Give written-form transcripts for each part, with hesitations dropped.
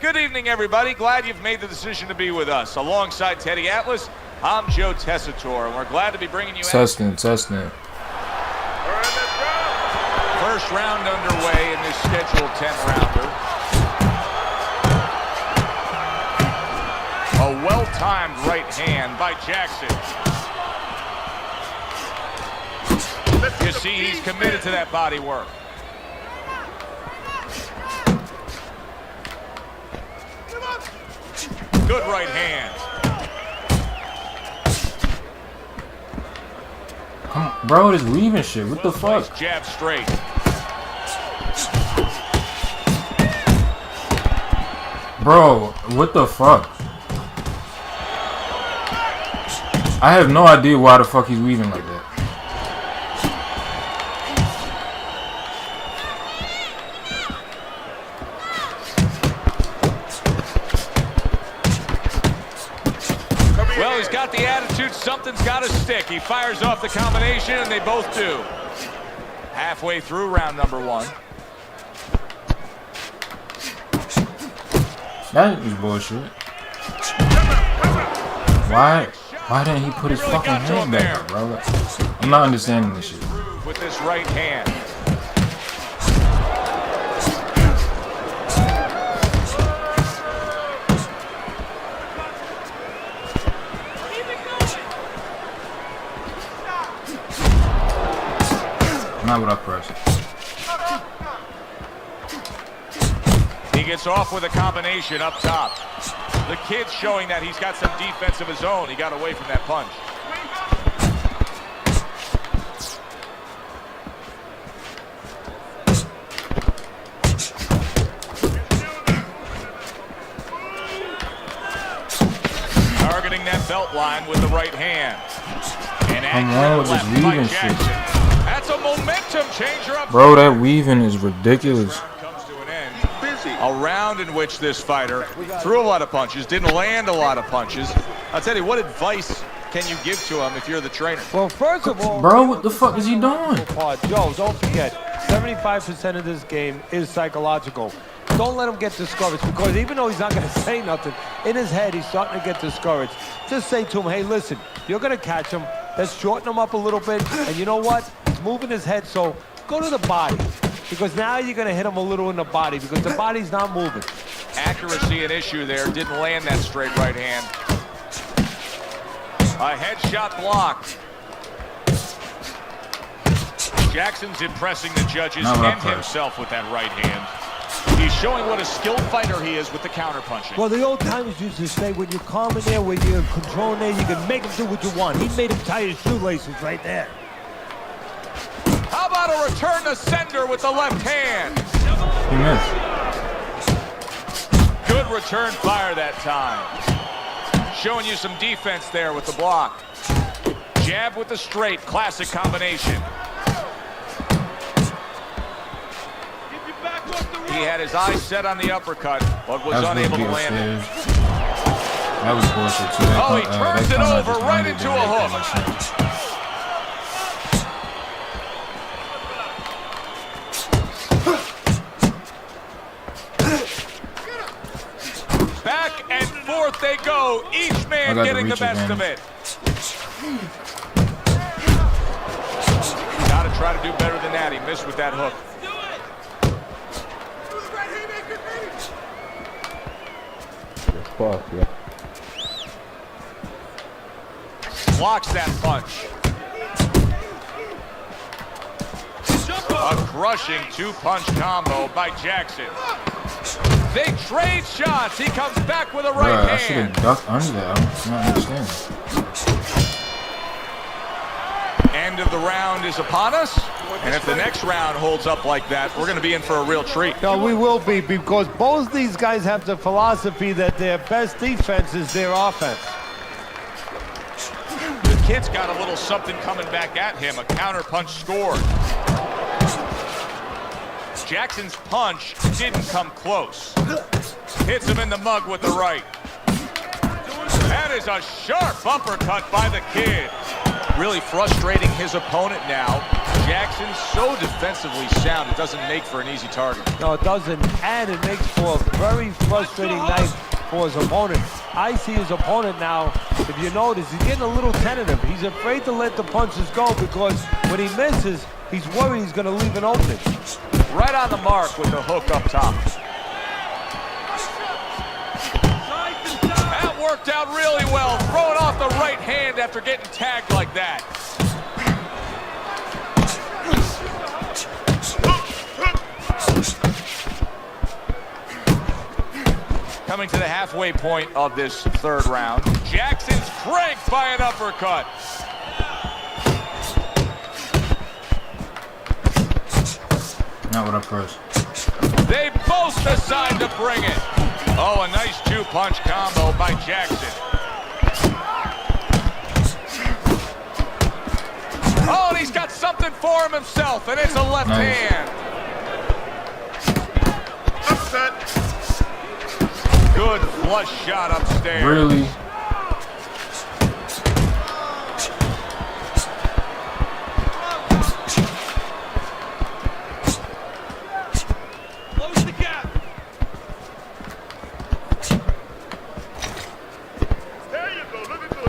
Good evening, everybody. Glad you've made the decision to be with us. Alongside Teddy Atlas, I'm Joe Tessitore, and we're glad to be bringing you Testing. First round underway in this scheduled 10-rounder. A well-timed right hand by Jackson. You see, he's committed to that body work. Good right hand. Come on, bro, this weaving shit. What the fuck? Jab straight. Bro, what the fuck? I have no idea why the fuck he's weaving like that. Well, he's got the attitude, something's got to stick. He fires off the combination, and they both do. Halfway through round number one. That is bullshit. Why didn't he put his fucking hand back, bro? I'm not understanding this shit. With this right hand. Not what I pressed. He gets off with a combination up top. The kid's showing that he's got some defense of his own. He got away from that punch. Targeting that belt line with the right hand. And come on with this weaving shit. That's a momentum changer up. Bro, that weaving is ridiculous. A round in which this fighter threw a lot of punches, didn't land a lot of punches. I'll tell you, what advice can you give to him if you're the trainer? Well, first of all, bro, what the fuck is he doing? Joe, don't forget, 75% of this game is psychological. Don't let him get discouraged, because even though he's not going to say nothing, in his head he's starting to get discouraged. Just say to him, hey, listen, you're going to catch him. Let's shorten him up a little bit. And you know what? He's moving his head, so go to the body. Because now you're going to hit him a little in the body, because the body's not moving. Accuracy an issue there. Didn't land that straight right hand. A headshot blocked. Jackson's impressing the judges and himself with that right hand. He's showing what a skilled fighter he is with the counterpunching. Well, the old timers used to say, when you're calm in there, when you're controlling there, you can make him do what you want. He made him tie his shoelaces right there. How about a return to sender with the left hand? He missed. Good return fire that time. Showing you some defense there with the block. Jab with the straight, classic combination. He had his eyes set on the uppercut, but was unable to land it. That was bullshit too. Oh, he turns it over right into a hook. Back and forth they go, each man getting the best of it. Gotta try to do better than that. He missed with that hook. Blocks that punch. A crushing two-punch combo by Jackson. They trade shots. He comes back with a right hand. I should have ducked under that. I'm not understanding. End of the round is upon us. And if the next round holds up like that, we're going to be in for a real treat. No, we will be, because both these guys have the philosophy that their best defense is their offense. The kid's got a little something coming back at him. A counter punch scored. Jackson's punch didn't come close. Hits him in the mug with the right. That is a sharp uppercut by the kid. Really frustrating his opponent now. Jackson so defensively sound, it doesn't make for an easy target. No, it doesn't, and it makes for a very frustrating night for his opponent. I see his opponent now, if you notice, he's getting a little tentative. He's afraid to let the punches go because when he misses, he's worried he's going to leave an opening. Right on the mark with the hook up top. That worked out really well, throwing off the right hand after getting tagged like that. Coming to the halfway point of this third round. Jackson's cranked by an uppercut. Not what I pressed. They both decide to bring it. Oh, a nice two-punch combo by Jackson. Oh, and he's got something for him himself, and it's a left hand. Upset. Good flush shot upstairs. Really? Close the gap. There you go. Look at it.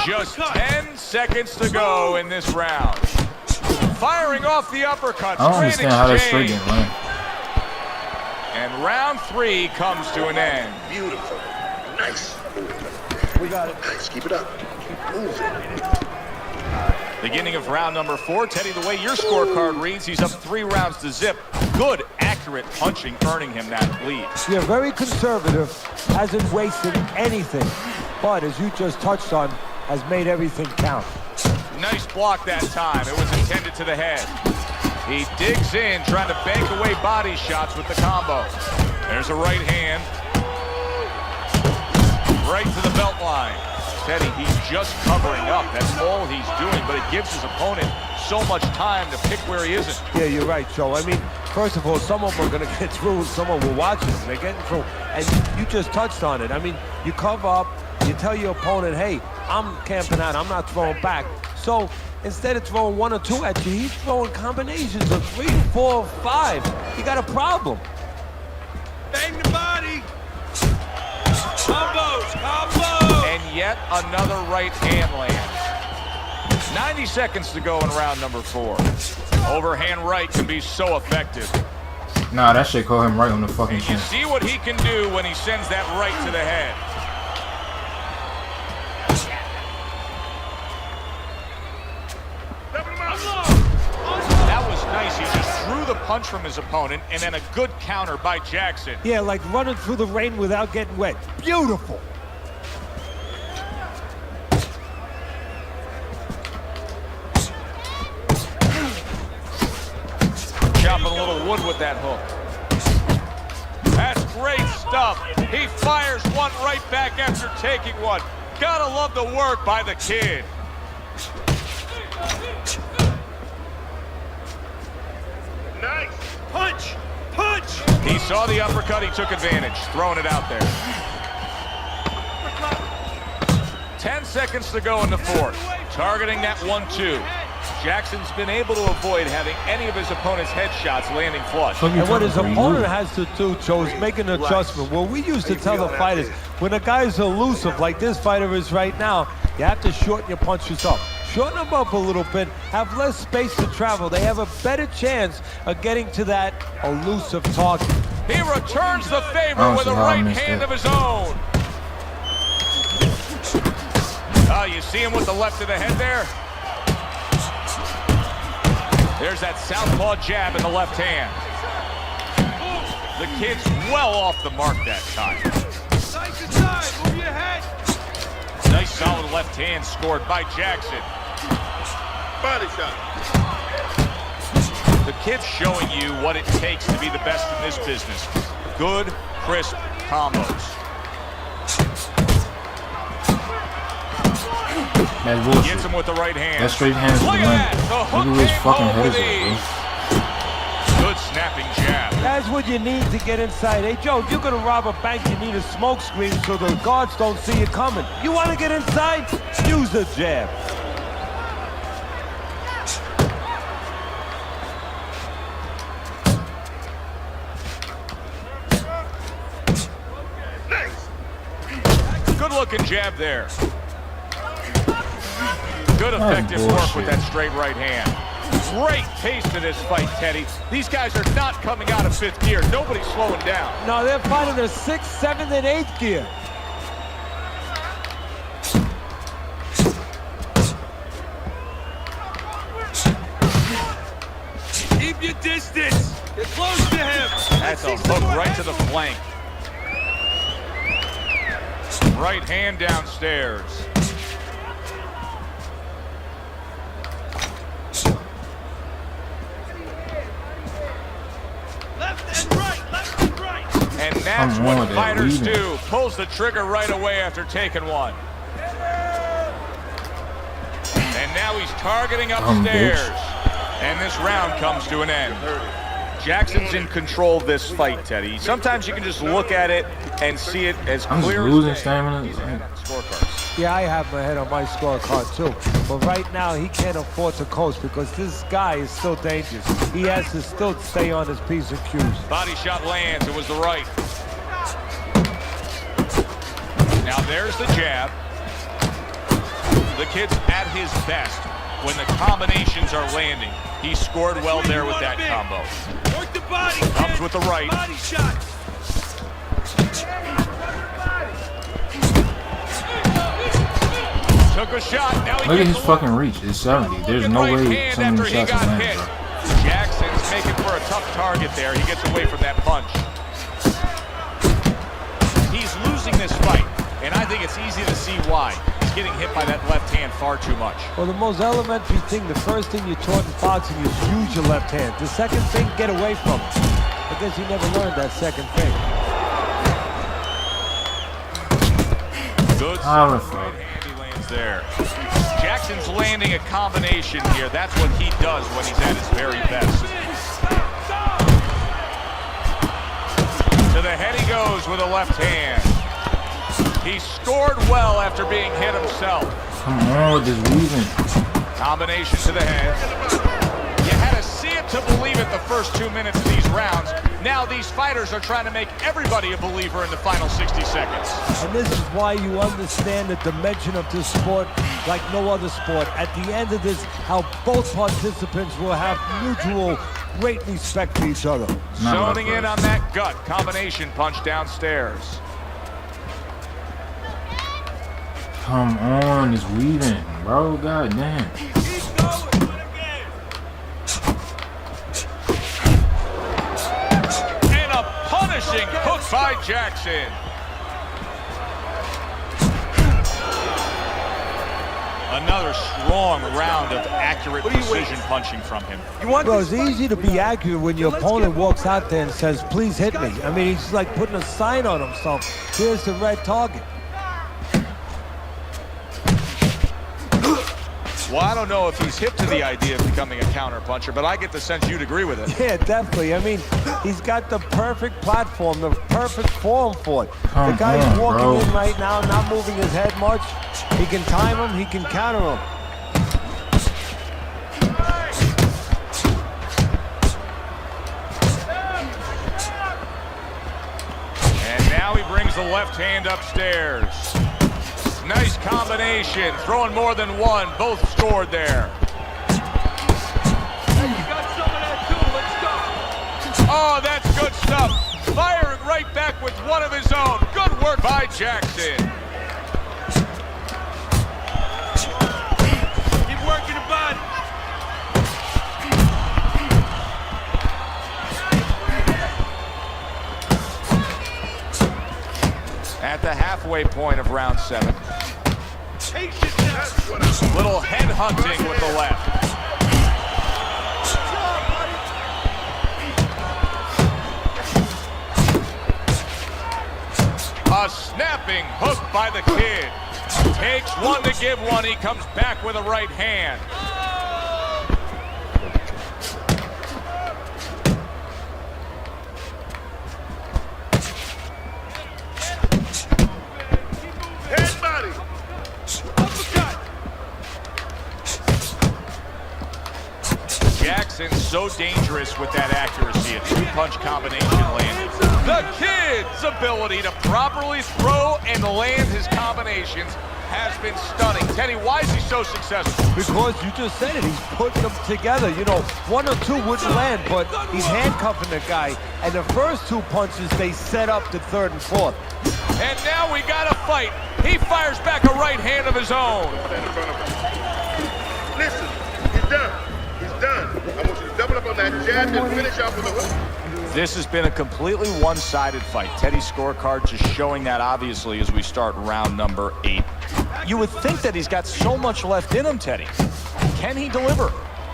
Just 10 seconds to go in this round. Firing off the uppercuts. I don't understand how that's straight didn't land. And round 3 comes to an end. Beautiful. Nice. We got it. Nice. Keep it up. Keep moving. Beginning of round number 4. Teddy, the way your scorecard reads, he's up 3 rounds to zip. Good, accurate punching, earning him that lead. Yeah, very conservative, hasn't wasted anything, but as you just touched on, has made everything count. Nice block that time. It was intended to the head. He digs in, trying to bank away body shots with the combo. There's a right hand. Right to the belt line. Teddy, he's just covering up. That's all he's doing, but it gives his opponent so much time to pick where he isn't. Yeah, you're right, Joe. I mean, first of all, some of them are going to get through, and some of them will watch it, and they're getting through. And you just touched on it. I mean, you cover up, you tell your opponent, hey, I'm camping out, I'm not throwing back. So instead of throwing 1 or 2 at you, he's throwing combinations of 3, 4, 5. You got a problem. Bang the body. Combos, combos. And yet another right hand lands. 90 seconds to go in round number 4. Overhand right can be so effective. Nah, that shit caught him right on the fucking You chin. see what he can do when he sends that right to the head. That was nice. He just threw the punch from his opponent, and then a good counter by Jackson. Yeah, like running through the rain without getting wet. Beautiful. Chopping a little wood with that hook. That's great stuff. He fires one right back after taking one. Gotta love the work by the kid. Nice. Punch! Punch! He saw the uppercut, he took advantage, throwing it out there. 10 seconds to go in the 4th. Targeting that 1-2. Jackson's been able to avoid having any of his opponent's headshots landing flush. And what his opponent has to do, Joe, is make an adjustment. Well, we used to tell the fighters, when a guy's elusive like this fighter is right now, you have to shorten your punches up. Shorten them up a little bit, have less space to travel. They have a better chance of getting to that elusive target. He returns the favor with a right hand of his own. Oh, you see him with the left of the head there? There's that southpaw jab in the left hand. The kid's well off the mark that time. Nice inside, move your head. Nice solid left hand scored by Jackson. Body shot. The kid's showing you what it takes to be the best in this business. Good, crisp combos. That's bullshit. Gets him with the right hand. That straight hand is the money. Look at his fucking head is up, bro. Good snapping jab. That's what you need to get inside. Hey, Joe, if you're going to rob a bank, you need a smoke screen so the guards don't see you coming. You want to get inside? Use a jab. Good-looking jab there. Good effective work with that straight right hand. Great pace to this fight, Teddy. These guys are not coming out of 5th gear. Nobody's slowing down. No, they're fighting their 6th, 7th, and 8th gear. Keep your distance. Get close to him. That's a hook right to the flank. Right hand downstairs. Left and right. And that's what fighters do. Pulls the trigger right away after taking one. And now he's targeting upstairs. And this round comes to an end. Jackson's in control of this fight, Teddy. Sometimes you can just look at it and see it as clear as day. Stamina. Scorecards. Yeah, I have my head on my scorecard too. But right now, he can't afford to coast because this guy is still dangerous. He has to still stay on his P's and Q's. Body shot lands. It was the right. Now there's the jab. The kid's at his best when the combinations are landing. He scored well there with that combo. Work the body. Comes with the right. Body shots. Took a shot. Now he Look at gets his fucking reach. It's 70. There's no way so many shots are landing, bro. Jackson's making for a tough target there. He gets away from that punch. He's losing this fight, and I think it's easy to see why. He's getting hit by that left hand far too much. Well, the most elementary thing, the first thing you're taught in boxing is use your left hand. The second thing, get away from it. I guess he never learned that second thing. Good right hand he lands there. Jackson's landing a combination here. That's what he does when he's at his very best. To the head he goes with a left hand. He scored well after being hit himself. Come on with this weaving. Combination to the head. You had to see it to believe it the first 2 minutes of these rounds. Now these fighters are trying to make everybody a believer in the final 60 seconds. And this is why you understand the dimension of this sport like no other sport. At the end of this, how both participants will have mutual great respect for each other. Zoning in on that gut combination punch downstairs. Come on, it's weaving, bro. God damn. Keep going. Win again. And a punishing hook by Jackson. Another strong round of accurate precision punching from him. Well, it's easy to be accurate when your opponent walks out there and says, please hit me. I mean, he's like putting a sign on himself. Here's the red target. Well, I don't know if he's hip to the idea of becoming a counter-puncher, but I get the sense you'd agree with it. Yeah, definitely. I mean, he's got the perfect platform, the perfect form for it. The guy's walking in right now, not moving his head much. He can time him, he can counter him. And now he brings the left hand upstairs. Nice combination, throwing more than one. Both scored there. Hey, you got some of that too. Let's go. Oh, that's good stuff. Firing right back with one of his own. Good work by Jackson. Keep working the body. At the halfway point of round 7. Little head hunting with the left. A snapping hook by the kid. Takes one to give one. He comes back with a right hand. Jackson so dangerous with that accuracy. A two-punch combination landed. The kid's ability to properly throw and land his combinations has been stunning. Teddy, why is he so successful? Because you just said it, he's putting them together. You know, one or two wouldn't land, but he's handcuffing the guy. And the first two punches, they set up the third and fourth. And now we got a fight. He fires back a right hand of his own. Listen, he's done. He's done. I want you to double up on that jab and finish off with a hook. This has been a completely one-sided fight. Teddy's scorecard just showing that obviously as we start round number 8. You would think that he's got so much left in him, Teddy. Can he deliver?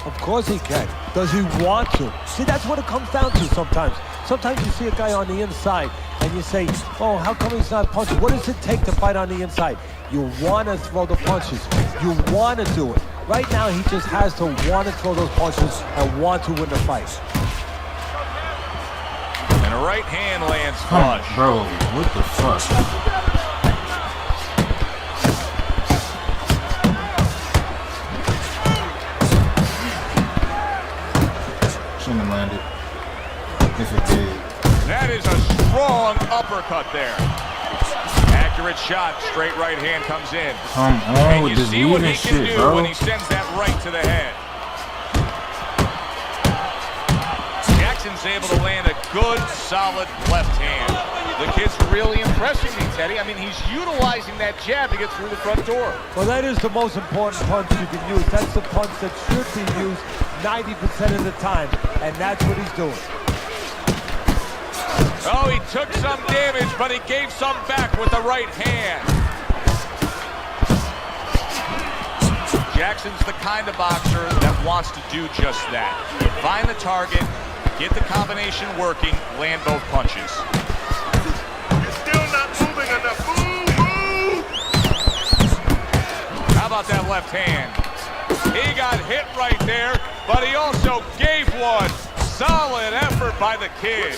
Of course he can. Does he want to? See, that's what it comes down to sometimes. Sometimes you see a guy on the inside and you say, oh, how come he's not punching? What does it take to fight on the inside? You want to throw the punches. You want to do it. Right now, he just has to want to throw those punches and want to win the fight. And a right hand lands flush. Bro, what the fuck? Shouldn't have landed. If it did. That is a strong uppercut there. Accurate shot, straight right hand comes in. Come on with this weaving shit, bro. When he sends that right to the head. Jackson's able to land a good, solid left hand. The kid's really impressing me, Teddy. I mean, he's utilizing that jab to get through the front door. Well, that is the most important punch you can use. That's the punch that should be used 90% of the time, and that's what he's doing. Oh, he took some damage, but he gave some back with the right hand. Jackson's the kind of boxer that wants to do just that. Find the target, get the combination working, land both punches. You're still not moving enough. Move, move! How about that left hand? He got hit right there, but he also gave one. Solid effort by the kid.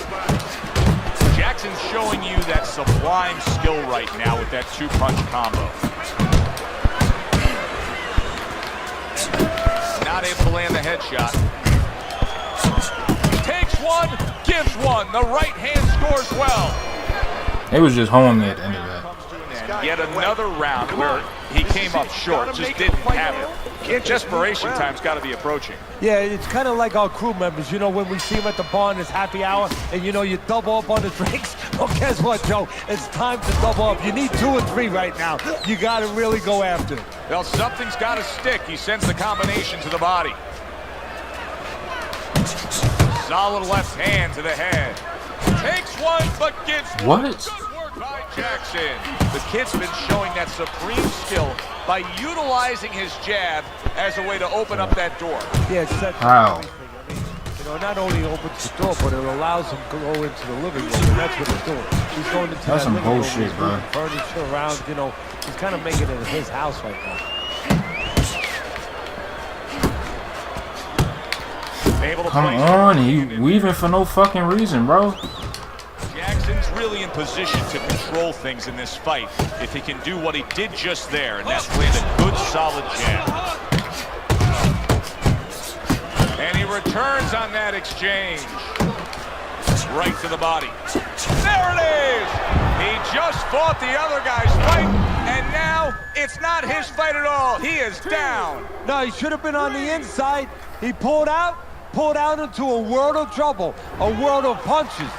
Jackson's showing you that sublime skill right now with that two-punch combo. Not able to land the headshot. Takes one, gives one. The right hand scores well. It was just home at the end of that. And yet another round where he came up short, just didn't have it. Desperation time's got to be approaching. Yeah, it's kind of like our crew members. You know, when we see them at the bar and it's happy hour and, you know, you double up on the drinks. Well, guess what, Joe? It's time to double up. You need 2 or 3 right now. You got to really go after it. Well, something's got to stick. He sends the combination to the body. Solid left hand to the head. Takes one, but gets one. What? Good work by Jackson. The kid's been showing that supreme skill by utilizing his jab as a way to open up that door. Yeah, it's that. How? You know, not only opens the door, but it allows him to go into the living room, and that's what he's doing. He's going into That's that some living room, bullshit, he's bro. moving furniture around, you know. He's kind of making it his house right now. Come on, he weaving for no fucking reason, bro. Jackson's really in position to control things in this fight if he can do what he did just there, and that's land a good, solid jab. And he returns on that exchange. Right to the body. There it is! He just fought the other guy's fight, and now it's not his fight at all. He is down. No, he should have been on the inside. He pulled out into a world of trouble, a world of punches.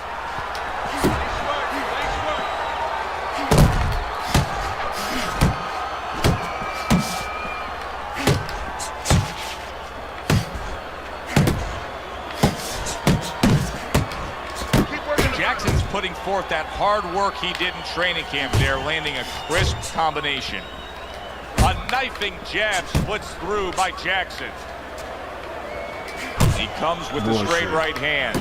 Jackson's putting forth that hard work he did in training camp there, landing a crisp combination. A knifing jab splits through by Jackson. He comes with the straight right hand.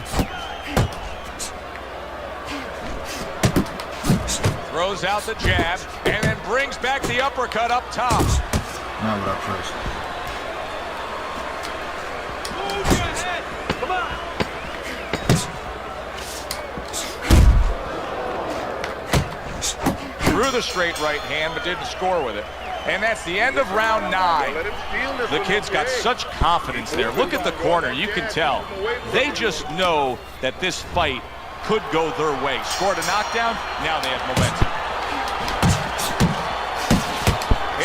Throws out the jab and then brings back the uppercut up top. Not what I pressed. Move your head. Come on. Threw the straight right hand but didn't score with it. And that's the end of round 9. The kids got such confidence there. Look at the corner. You can tell. They just know that this fight could go their way. Scored a knockdown. Now they have momentum.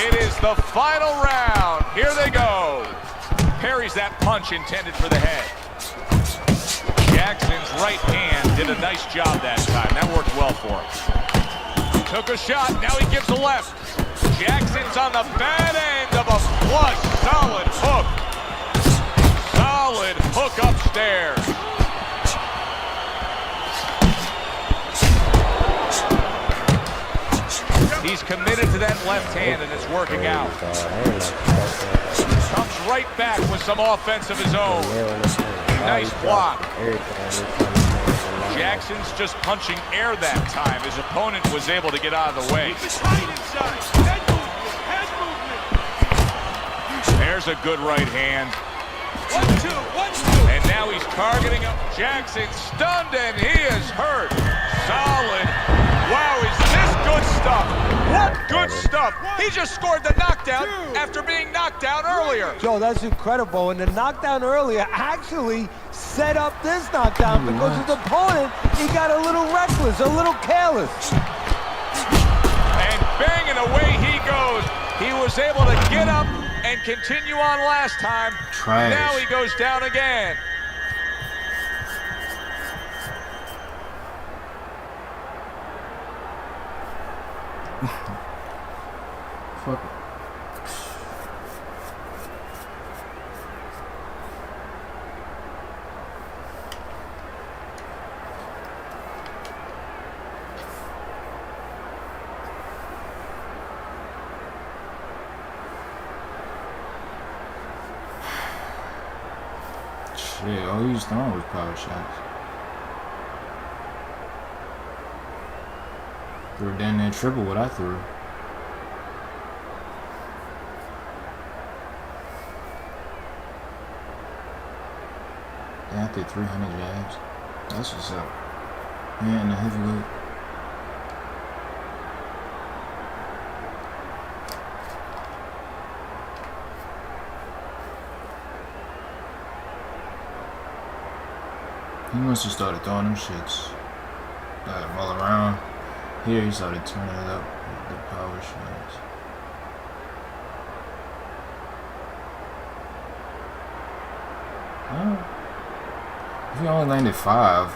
It is the final round. Here they go. Parries that punch intended for the head. Jackson's right hand did a nice job that time. That worked well for him. Took a shot. Now he gives a left. Jackson's on the bad end of a flush. Solid hook. Solid hook upstairs. He's committed to that left hand, and it's working out. Comes right back with some offense of his own. Nice block. Jackson's just punching air that time. His opponent was able to get out of the way. There's a good right hand. 1-2, 1-2. And now he's targeting up Jackson. Stunned, and he is hurt. Solid. Wow, is this good stuff? What good stuff. He just scored the knockdown after being knocked down earlier. Joe, that's incredible. And the knockdown earlier actually set up this knockdown because his opponent, he got a little reckless, a little careless. And banging away he goes. He was able to get up and continue on last time. Trash. Now he goes down again. Fuck it. Shit, all he was throwing was power shots. Threw down there triple what I threw. Yeah, I did 300 jabs. That's what's up. Yeah, and the heavyweight. He must have started throwing them shits. Got him all around. Here he started turning it up with the power shots. Oh. If he only landed 5,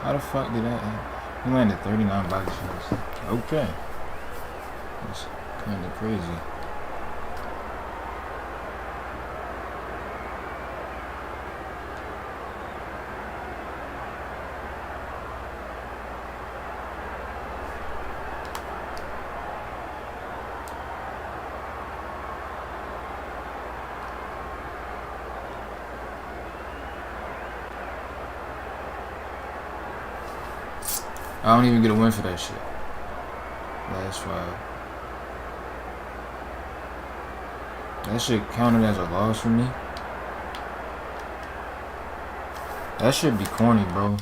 how the fuck did that happen? He landed 39 body shots. Okay. That's kind of crazy. I don't even get a win for that shit. Last 5. That shit counted as a loss for me. That should be corny, bro.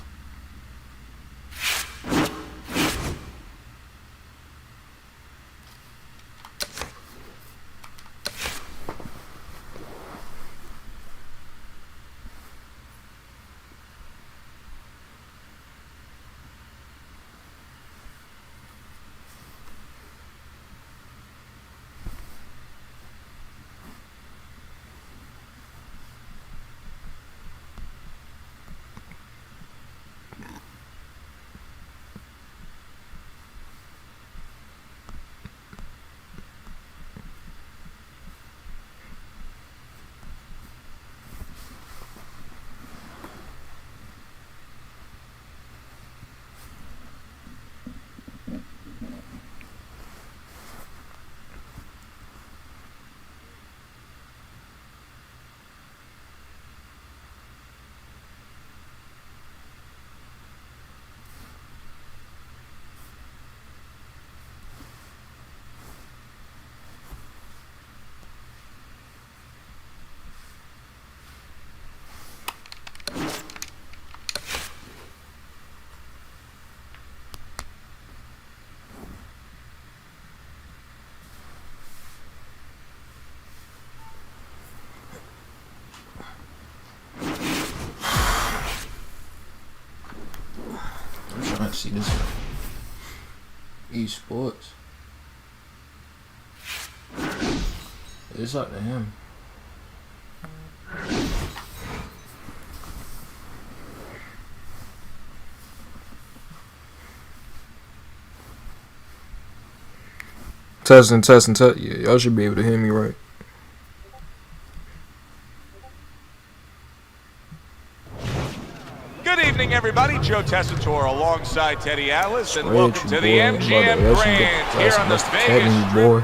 See this one. Esports. It's up to him. Testing. Yeah, y'all should be able to hear me right. Good evening, everybody. Joe Tessitore alongside Teddy Atlas, and Swear welcome you, to the boy. MGM Mother, Grand here on the that's Vegas Teddy, Strip boy. in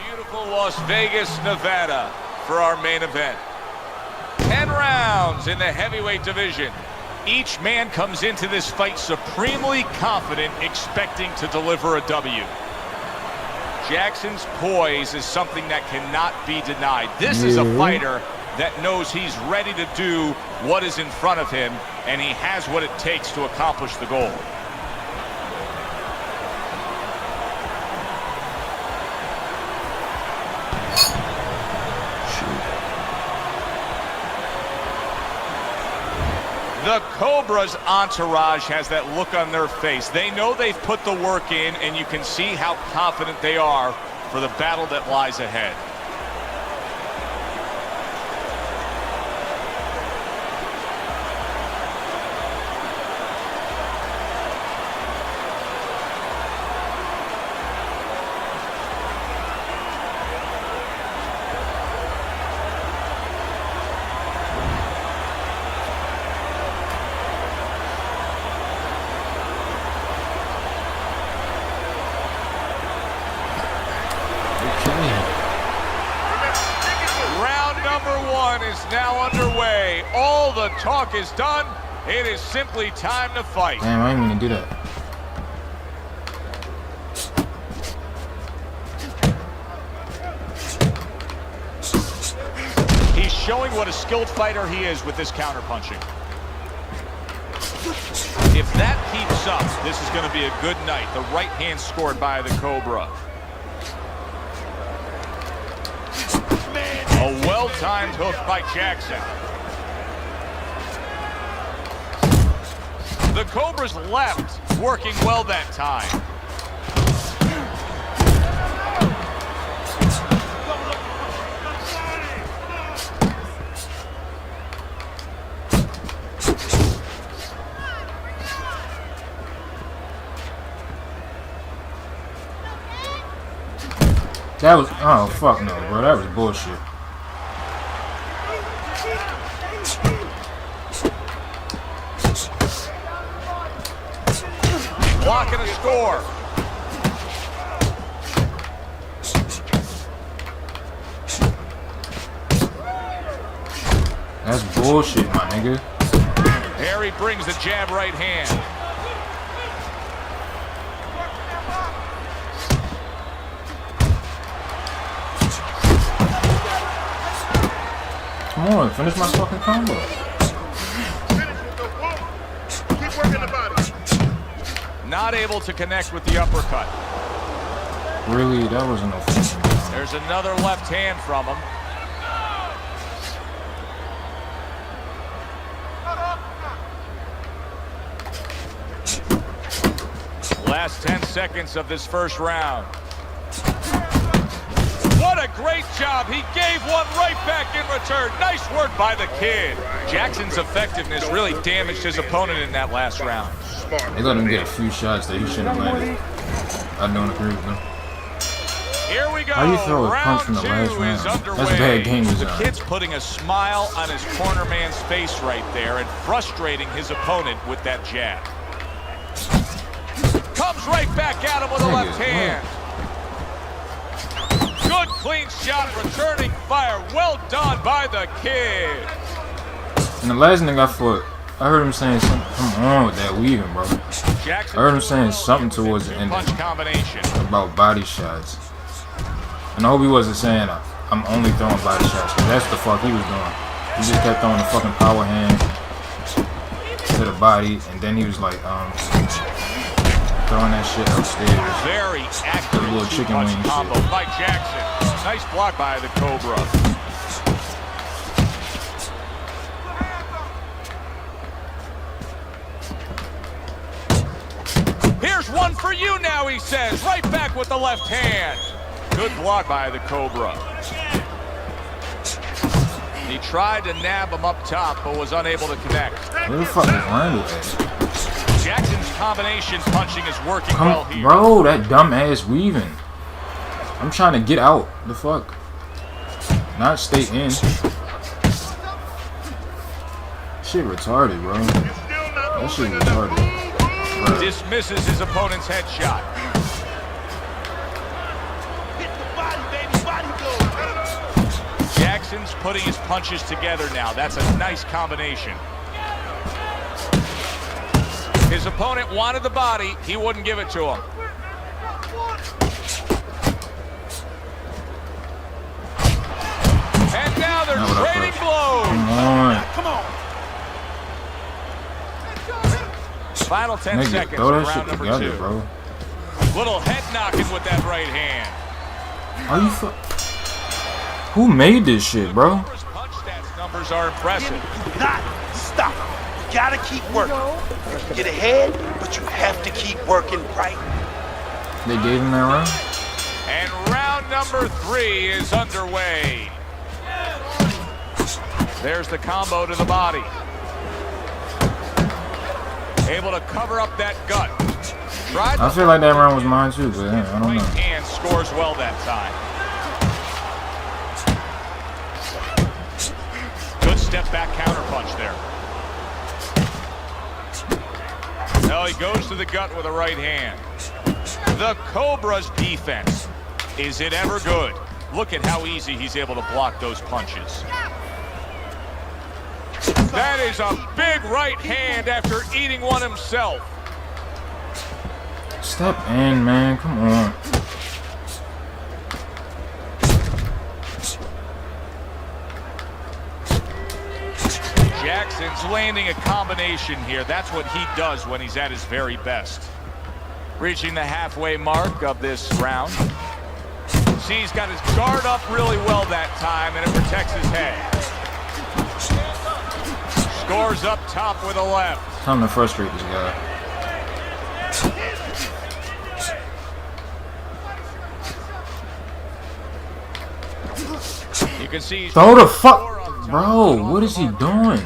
beautiful Las Vegas, Nevada for our main event. 10 rounds in the heavyweight division. Each man comes into this fight supremely confident, expecting to deliver a W. Jackson's poise is something that cannot be denied. This is a fighter that knows he's ready to do what is in front of him, and he has what it takes to accomplish the goal. The Cobra's entourage has that look on their face. They know they've put the work in, and you can see how confident they are for the battle that lies ahead. Round number 1 is now underway. All the talk is done. It is simply time to fight. Damn, I ain't gonna do that. He's showing what a skilled fighter he is with this counterpunching. If that keeps up, this is going to be a good night. The right hand scored by the Cobra. A well-timed hook by Jackson. The Cobra's left working well that time. That was, oh fuck no, bro. That was bullshit. Blocking a score. That's bullshit, my nigga. Harry brings the jab right hand. Come on, finish my fucking combo. Finish with the whoop. Keep working the body. Not able to connect with the uppercut. Really, that wasn't no fucking combo. There's another left hand from him. Last 10 seconds of this first round. What a great job. He gave one right back in return. Nice work by the kid. Jackson's effectiveness really damaged his opponent in that last round. They let him get a few shots that he shouldn't have landed. I don't agree with them. Here we go. How you throw a punch Round from the 2 last is round? underway. That's bad game The design. kid's putting a smile on his corner man's face right there and frustrating his opponent with that jab. Comes right back at him with a left hand. Good clean shot, returning fire. Well done by the kid. And the last nigga I fought, I heard him saying something. Come on with that weaving, bro. Jackson I heard him saying something towards the end punch combination. about body shots. And I hope he wasn't saying I'm only throwing body shots, because that's the fuck he was doing. He just kept throwing the fucking power hand to the body, and then he was like, throwing that shit upstairs. Very accurate little chicken two-punch wing combo shit. by Jackson. Nice block by the Cobra. Here's one for you now, he says. Right back with the left hand. Good block by the Cobra. He tried to nab him up top, but was unable to connect. Where the fuck is Randall at? Jackson's combination punching is working well here. Bro, that dumb ass weaving. I'm trying to get out. The fuck? Not stay in. Shit retarded, bro. That shit retarded. Bro. Dismisses his opponent's headshot. Jackson's putting his punches together now. That's a nice combination. His opponent wanted the body. He wouldn't give it to him. And now they're trading blows. Come on. Final 10 Nigga, seconds throw of that round shit number together, 2. bro. Little head knocking with that right hand. Are you Who made this shit, bro? Punch stats numbers are impressive. Do not stop. You gotta keep working. You can get ahead, but you have to keep working right. They gave him that round? And round number 3 is underway. There's the combo to the body. Able to cover up that gut. I feel like that round was mine too, but I don't know. And scores well that time. Good step back counter punch there. Now he goes to the gut with a right hand. The Cobra's defense. Is it ever good? Look at how easy he's able to block those punches. That is a big right hand after eating one himself. Step in, man. Come on. Jackson's landing a combination here. That's what he does when he's at his very best. Reaching the halfway mark of this round. See, he's got his guard up really well that time, and it protects his head. Scores up top with a left. Time to frustrate this guy. You can see. Throw the fuck, bro. What is he doing?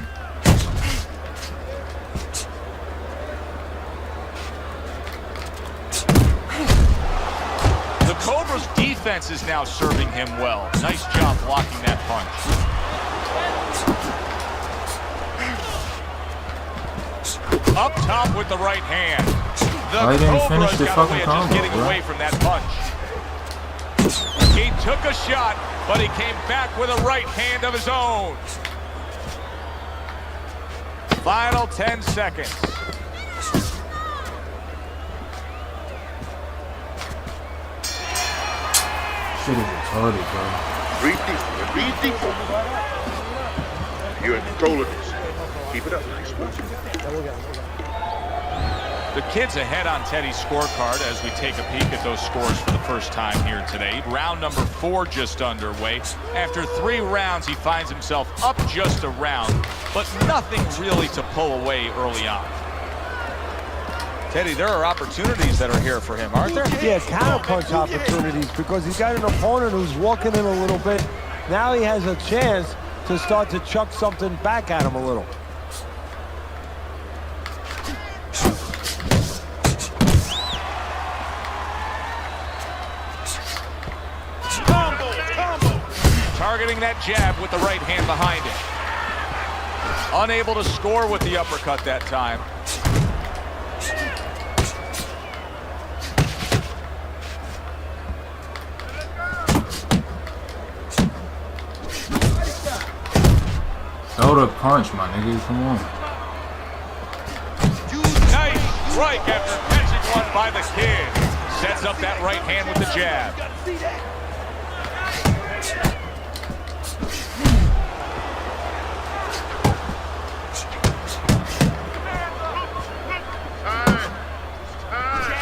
The Cobra's defense is now serving him well. Nice job blocking that punch. Up top with the right hand. The Cobra's got a way of just getting away from that punch. He took a shot, but he came back with a right hand of his own. Final 10 seconds. Shit is retarded, bro. Breathe deep. Breathe deep. You're in control of this. Keep it up. The kids ahead on Teddy's scorecard as we take a peek at those scores for the first time here today. Round number 4 just underway. After 3 rounds, he finds himself up just a round, but nothing really to pull away early on. Teddy, there are opportunities that are here for him, aren't there? Yeah, counterpunch opportunities, because he's got an opponent who's walking in a little bit. Now he has a chance to start to chuck something back at him a little. Targeting that jab with the right hand behind it. Unable to score with the uppercut that time. Throw the punch, my nigga. Come on. Nice strike after catching one by the kid. Sets up that right hand with the jab.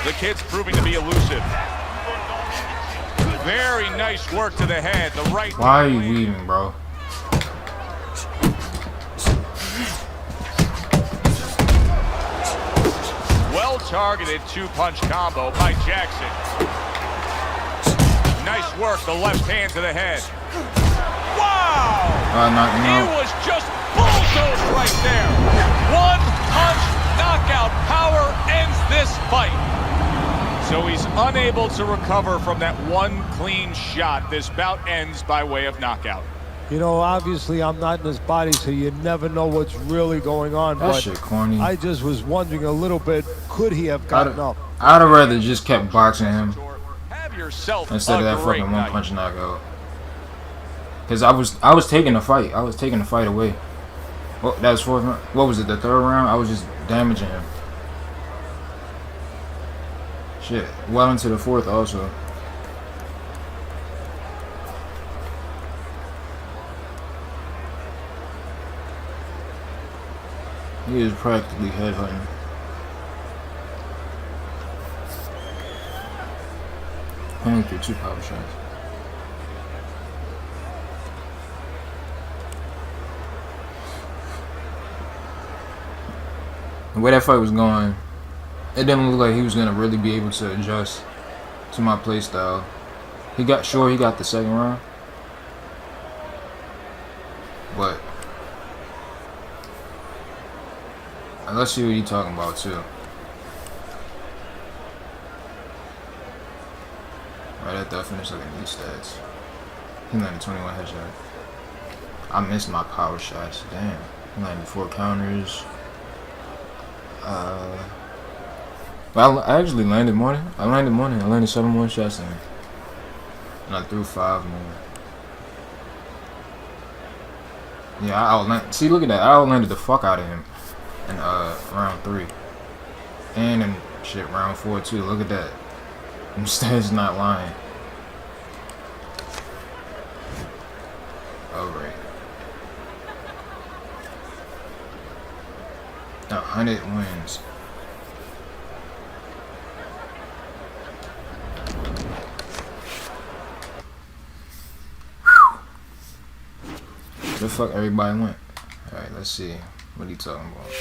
The kid's proving to be elusive. Very nice work to the head. The right. Why are you weaving, bro? targeted two-punch combo by Jackson. Nice work, the left hand to the head. Wow! He was just bulldozed right there. One punch knockout power ends this fight. So he's unable to recover from that one clean shot. This bout ends by way of knockout. You know, obviously I'm not in his body, so you never know what's really going on. That but shit corny. I just was wondering a little bit, could he have gotten up? I'd have rather just kept boxing him Have yourself instead of that a great fucking night. one-punch knockout. Cause I was taking the fight. I was taking the fight away. Well, that was fourth round. What was it? The third round? I was just damaging him. Shit. Well into the fourth also. He is practically headhunting. Only threw 2 power shots. The way that fight was going, it didn't look like he was gonna really be able to adjust to my play style. He got the second round, but let's see what he's talking about too. Right at that finish, looking at these stats. He landed 21 headshot. I missed my power shots. Damn. He landed 4 counters. But I actually landed more. I landed 7 more shots in. And I threw 5 more. Yeah, I outlanded. See, look at that. I outlanded the fuck out of him in round 3. And in shit, round 4 too. Look at that. Them stats not lying. Alright. 100 wins. Where the fuck everybody went? Alright, let's see. What he talking about?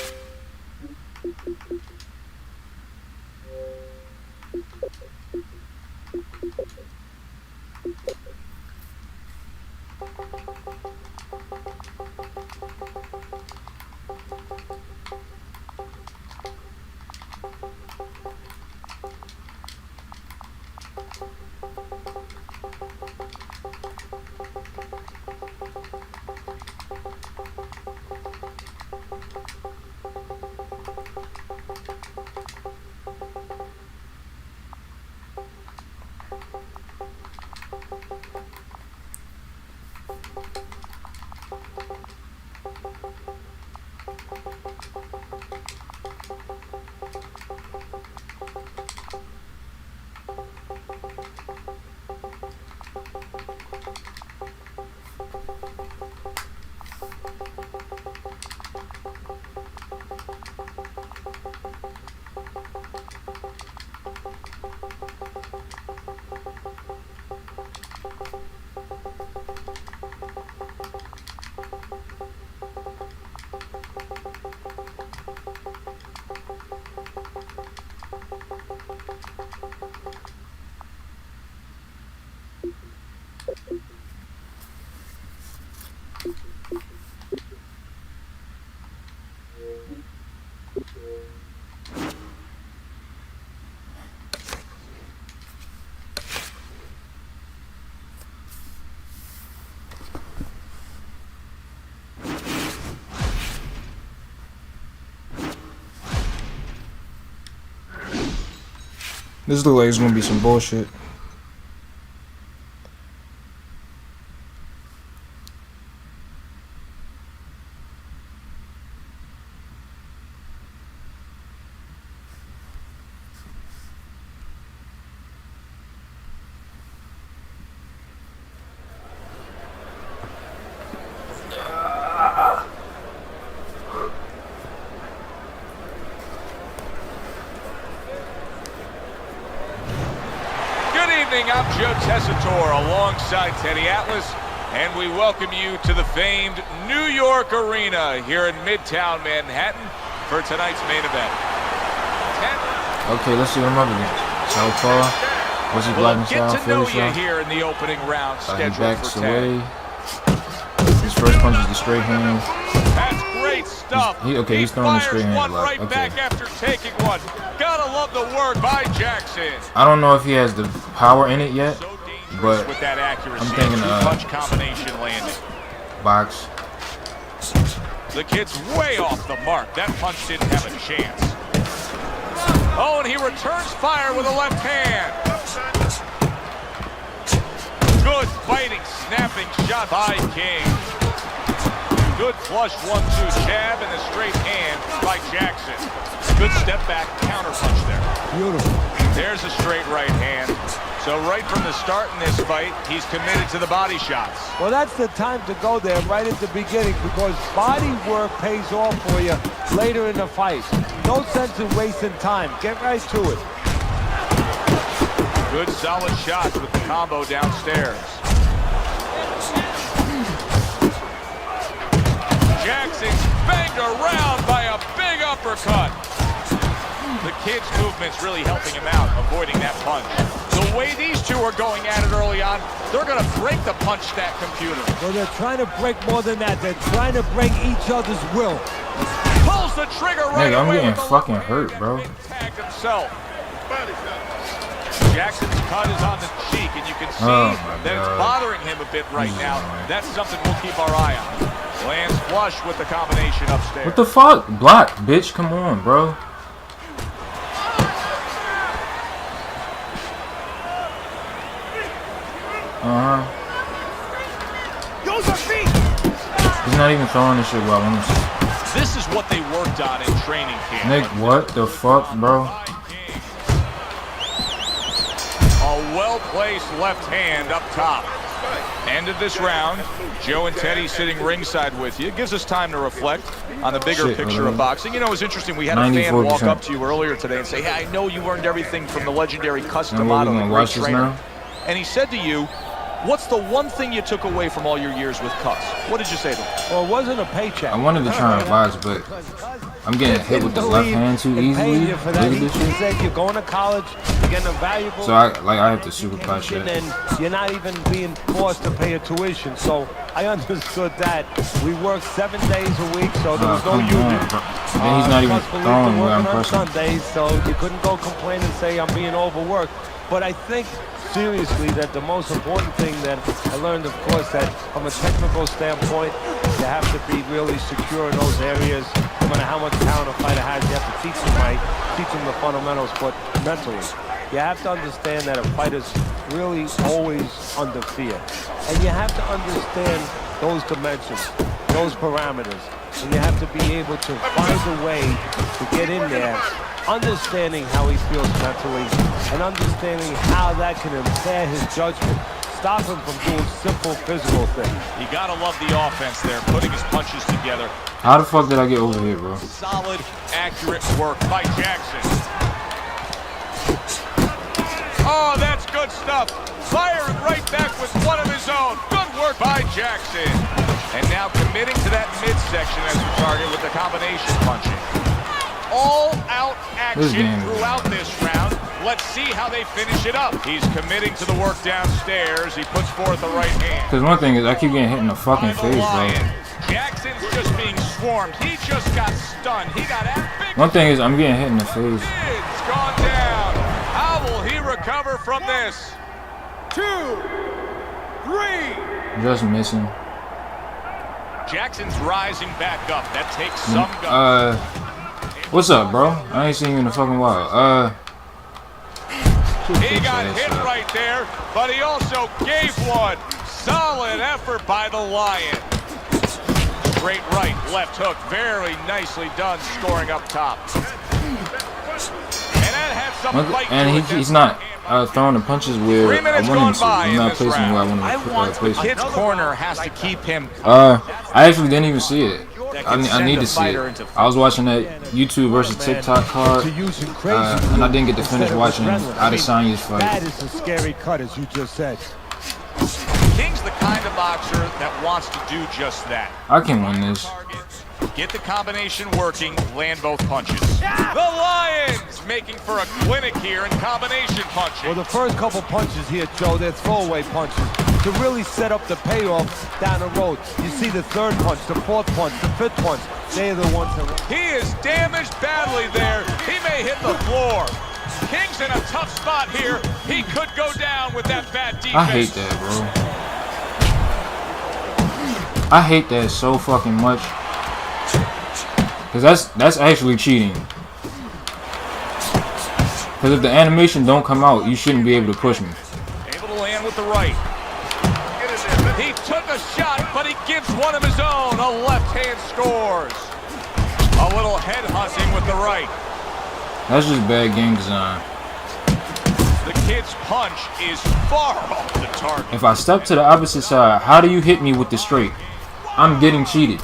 This looks like it's gonna be some bullshit. I'm Joe Tessitore alongside Teddy Atlas, and we welcome you to the famed New York Arena here in Midtown Manhattan for tonight's main event. Okay, let's see what I'm up against. Southpaw. What's his blocking style? Get to know Philly you style? here in the opening round. He Scheduled backs for 10. away. His first punch is the straight hand. That's great stuff. He's throwing the straight hand one a lot. right Okay. back after taking one. Gotta love the work by Jackson. I don't know if he has the power in it yet, So dangerous but with that accuracy. I'm thinking punch combination landing. box. The kid's way off the mark. That punch didn't have a chance. Oh, and he returns fire with a left hand. Good fighting, snapping shot by King. Good flush 1-2 jab and a straight hand by Jackson. Good step back counter punch there. Beautiful. There's a straight right hand. So right from the start in this fight, he's committed to the body shots. Well, that's the time to go there right at the beginning because body work pays off for you later in the fight. No sense in wasting time. Get right to it. Good solid shots with the combo downstairs. Jackson's banged around by a big uppercut. The kid's movement's really helping him out, avoiding that punch. The way these two are going at it early on, they're going to break the punch stack computer. Well, they're trying to break more than that. They're trying to break each other's will. Pulls the trigger right Nigga, I'm away getting with the fucking left hurt, hand bro. and tagged himself. Jackson's cut is on the cheek, and you can see that it's bothering him a bit right now. That's something we'll keep our eye on. Lands flush with the combination upstairs. What the fuck? Block, bitch. Come on, bro. He's not even throwing this shit well. This is what they worked on in training camp. Nick, what the fuck, bro? A well-placed left hand up top. End of this round. Joe and Teddy sitting ringside with you. It gives us time to reflect on the bigger picture of boxing. You know, it was interesting. We had a fan walk up to you earlier today and say, hey, I know you learned everything from the legendary Cus D'Amato, the great trainer. And he said to you, what's the one thing you took away from all your years with Cus? What did you say to him? Well, it wasn't a paycheck. I wanted to try and box, but I'm getting hit with the left hand too easily. Look at this He shit. said you're going to college, you're getting a valuable. So I have to super cut shit. And you're not even being forced to pay a tuition. So I understood that. We worked 7 days a week, so there was no union. And he's not even throwing where I'm on pressing. Sundays, so you couldn't go complain and say I'm being overworked. But I think seriously that the most important thing that I learned, of course, that from a technical standpoint, you have to be really secure in those areas. No matter how much talent a fighter has, you have to teach them the fundamentals, but mentally. You have to understand that a fighter's really always under fear. And you have to understand those dimensions, those parameters. And you have to be able to find a way to get in there, understanding how he feels mentally, and understanding how that can impair his judgment, stop him from doing simple physical things. You gotta love the offense there, putting his punches together. How the fuck did I get over here, bro? Solid, accurate work by Jackson. Oh, that's good stuff. Firing right back with one of his own. Good work by Jackson. And now committing to that midsection as the target with the combination punching. All-out action throughout this round. Let's see how they finish it up. He's committing to the work downstairs. He puts forth the right hand. Because one thing is, I keep getting hit in the fucking face, bro. Jackson's just being swarmed. He just got stunned. He got that big. One thing is, I'm getting hit in the face. It's gone down. How will he recover from this? 2, 3. Just missing. Jackson's rising back up. That takes some guts. What's up, bro? I ain't seen you in a fucking while. He got hit right there, but he also gave one. Solid effort by the Lion. Straight right, left hook, very nicely done, scoring up top. And that had some fight. And he's not throwing the punches where I want him to. He's not placing where I want to place him. Kid's corner has to keep him. I actually didn't even see it. I need to see it. I was watching that YouTube versus TikTok card, and I didn't get to finish watching SANHII's fight. That is a scary cut, as you just said. King's the kind of boxer that wants to do just that. I can win this. Get the combination working, land both punches. The Lions making for a clinic here in combination punching. Well, the first couple punches here, Joe, they're throwaway punches to really set up the payoff down the road. You see the third punch, the fourth punch, the fifth punch. They're the ones that... He is damaged badly there. He may hit the floor. King's in a tough spot here. He could go down with that bad defense. I hate that, bro. I hate that so fucking much. Cause that's actually cheating. Cause if the animation don't come out, you shouldn't be able to push me. Able to land with the right. He took a shot, but he gives one of his own. A left hand scores. A little head hunting with the right. That's just bad game design. The kid's punch is far off the target. If I step to the opposite side, how do you hit me with the straight? I'm getting cheated.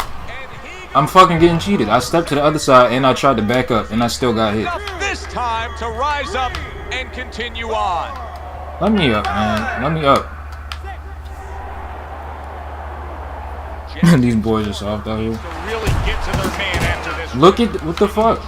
I'm fucking getting cheated. I stepped to the other side and I tried to back up and I still got hit. This time to rise up and continue on. Let me up, man. Let me up. These boys are soft out here. To really get to their man after this. Look at what the fuck.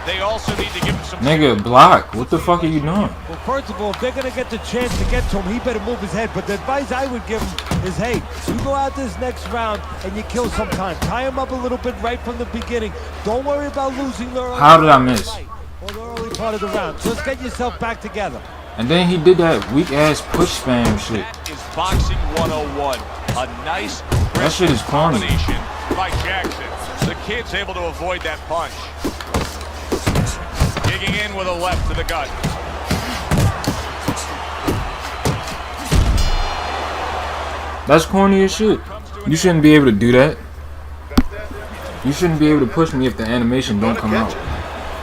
They also need to give him some... Nigga, block. What the fuck are you doing? Well, first of all, if they're going to get the chance to get to him, he better move his head. But the advice I would give him is, hey, you go out this next round and you kill some time. Tie him up a little bit right from the beginning. Don't worry about losing the early How did I miss? or the early part of the round. Just get yourself back together. And then he did that weak-ass push spam shit. That is boxing 101. A nice That shit is corny. combination by Jackson. The kid's able to avoid that punch. Digging in with a left to the gut. That's corny as shit. You shouldn't be able to do that. You shouldn't be able to push me if the animation don't come out.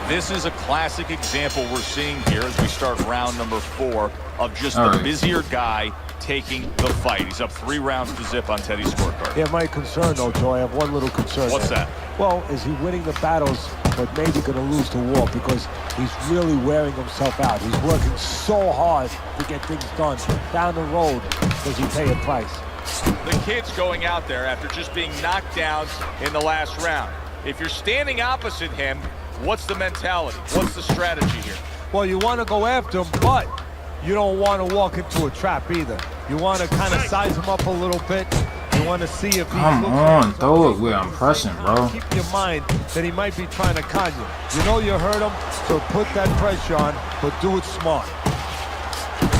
This is a classic example we're seeing here as we start round number 4 of just the Alright. busier guy taking the fight. He's up 3 rounds to zip on Teddy's scorecard. Yeah, my concern, though, Joe, I have one little concern. What's there. that? Well, is he winning the battles, but maybe going to lose the war because he's really wearing himself out. He's working so hard to get things done. Down the road, does he pay a price? The kid's going out there after just being knocked down in the last round. If you're standing opposite him, what's the mentality? What's the strategy here? Well, you want to go after him, but you don't want to walk into a trap either. You want to kind of size him up a little bit. You want to see if he Come on, throw it where I'm pressing, bro. Keep your mind that he might be trying to con you. You know you hurt him, so put that pressure on, but do it smart.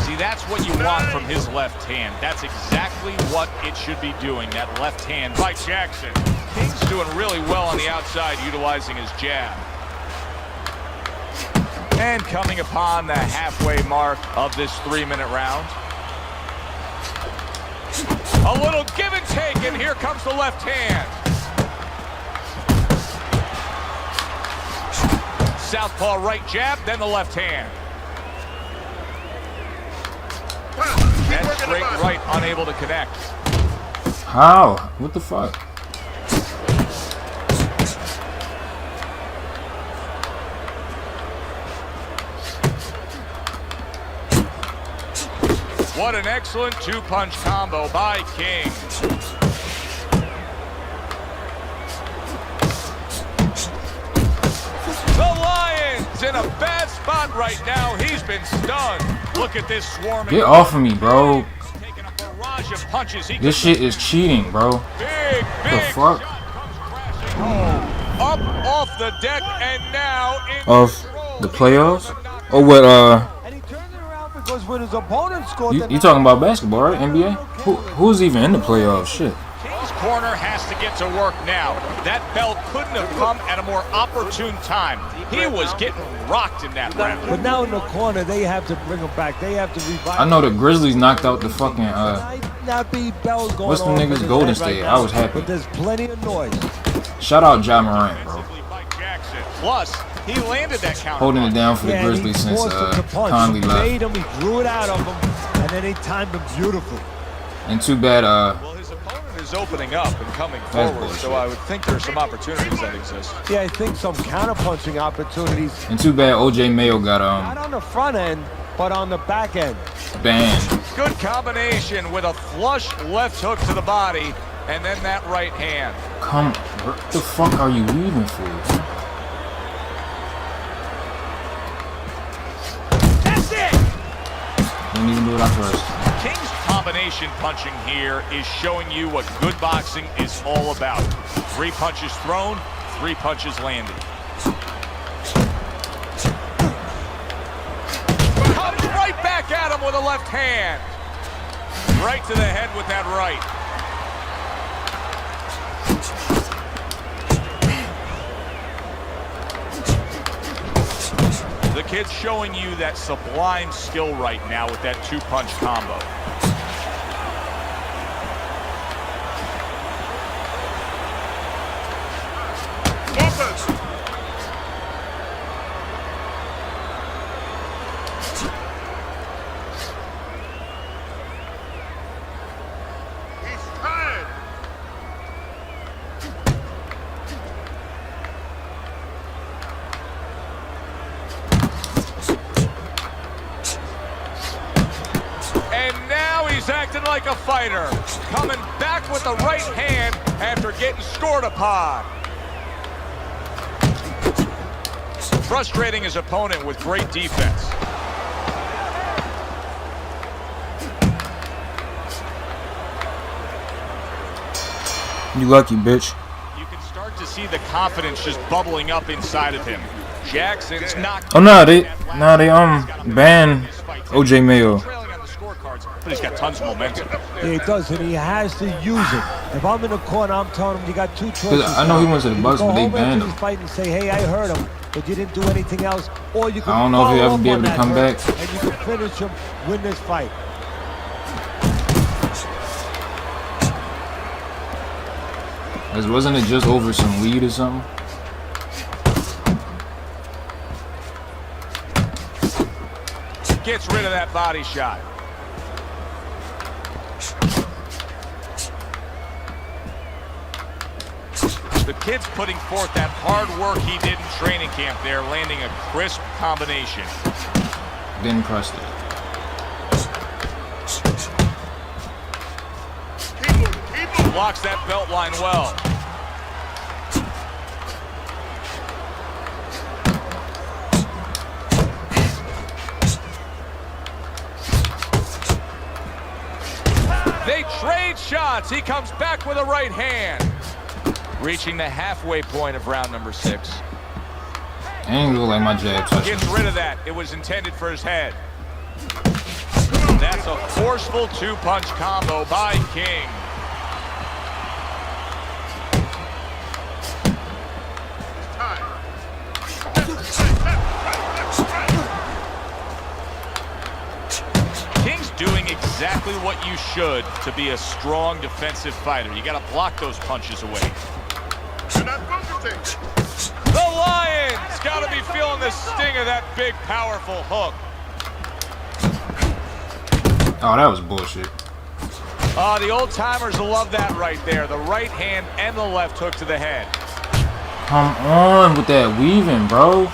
See, that's what you want from his left hand. That's exactly what it should be doing, that left hand by Jackson. King's doing really well on the outside, utilizing his jab. And coming upon the halfway mark of this 3-minute round. A little give and take, and here comes the left hand. Southpaw right jab, then the left hand. That straight right unable to connect. How? What the fuck? What an excellent 2-punch combo by King. The Lions in a bad spot right now. He's been stunned. Look at this swarming. Get off of me, bro. Taking a barrage of punches. This shit is cheating, bro. Big The fuck? shot comes crashing home. Up off the deck and now in Of control. the playoffs? Or what, And he turned it around because when his opponent scored... you talking about basketball, right? NBA? Who's even in the playoffs? Shit. King's corner has to get to work now. That bell couldn't have come at a more opportune time. He was getting rocked in that round. But now in the corner, they have to bring him back. They have to revive. I know the Grizzlies knocked out the fucking, Might not be bells going what's the off in niggas his Golden head State? now, I was happy. But there's plenty of noise. shout out Ja Morant, bro. By Jackson. Plus, he landed that counter. Holding it down for the Yeah, and Grizzlies he since forced him to punch. Conley He left. made him, he drew it out of him, and then he timed him beautifully. And too bad, Well, his opponent is opening up and coming forward, bullshit. so I would think there's some opportunities that exist. Yeah, I think some counter-punching opportunities, and too bad OJ Mayo got not on the front end, but on the back end. banned. Good combination with a flush left hook to the body. And then that right hand. Come, what the fuck are you weaving for? That's it! Didn't even do it at first. King's combination punching here is showing you what good boxing is all about. 3 punches thrown, 3 punches landed. Comes right back at him with a left hand. Right to the head with that right. The kid's showing you that sublime skill right now with that 2-punch combo. Offense. He's tired. And now he's acting like a fighter. Coming back with the right hand after getting scored upon. Frustrating his opponent with great defense. You lucky, bitch. You can start to see the confidence just bubbling up inside of him. Jackson's not. Oh no, they banned OJ Mayo. Trailing on the scorecards, but he's got tons of momentum. Yeah, he does, and he has to use it. If I'm in the corner, I'm telling him you got 2 choices. 'Cause I know he went to the You Bucks, can but they go home after banned him. this fight and say, hey, I hurt him, but you didn't do anything else. Or you can I don't know if he'll follow ever be up able to on come that back. hurt, and you can finish him, win this fight. Wasn't it just over some weed or something? Gets rid of that body shot. The kid's putting forth that hard work he did in training camp there, landing a crisp combination. Didn't crust it. Keep moving. Keep moving. Blocks that belt line well. They trade shots. He comes back with a right hand. Reaching the halfway point of round number 6. Ain't look like my jab touched Gets him. rid of that. It was intended for his head. That's a forceful 2-punch combo by King. King's doing exactly what you should to be a strong defensive fighter. You got to block those punches away. You're not focusing. The Lion's got to be feeling the sting of that big, powerful hook. Oh, that was bullshit. The old-timers love that right there. The right hand and the left hook to the head. Come on with that weaving, bro.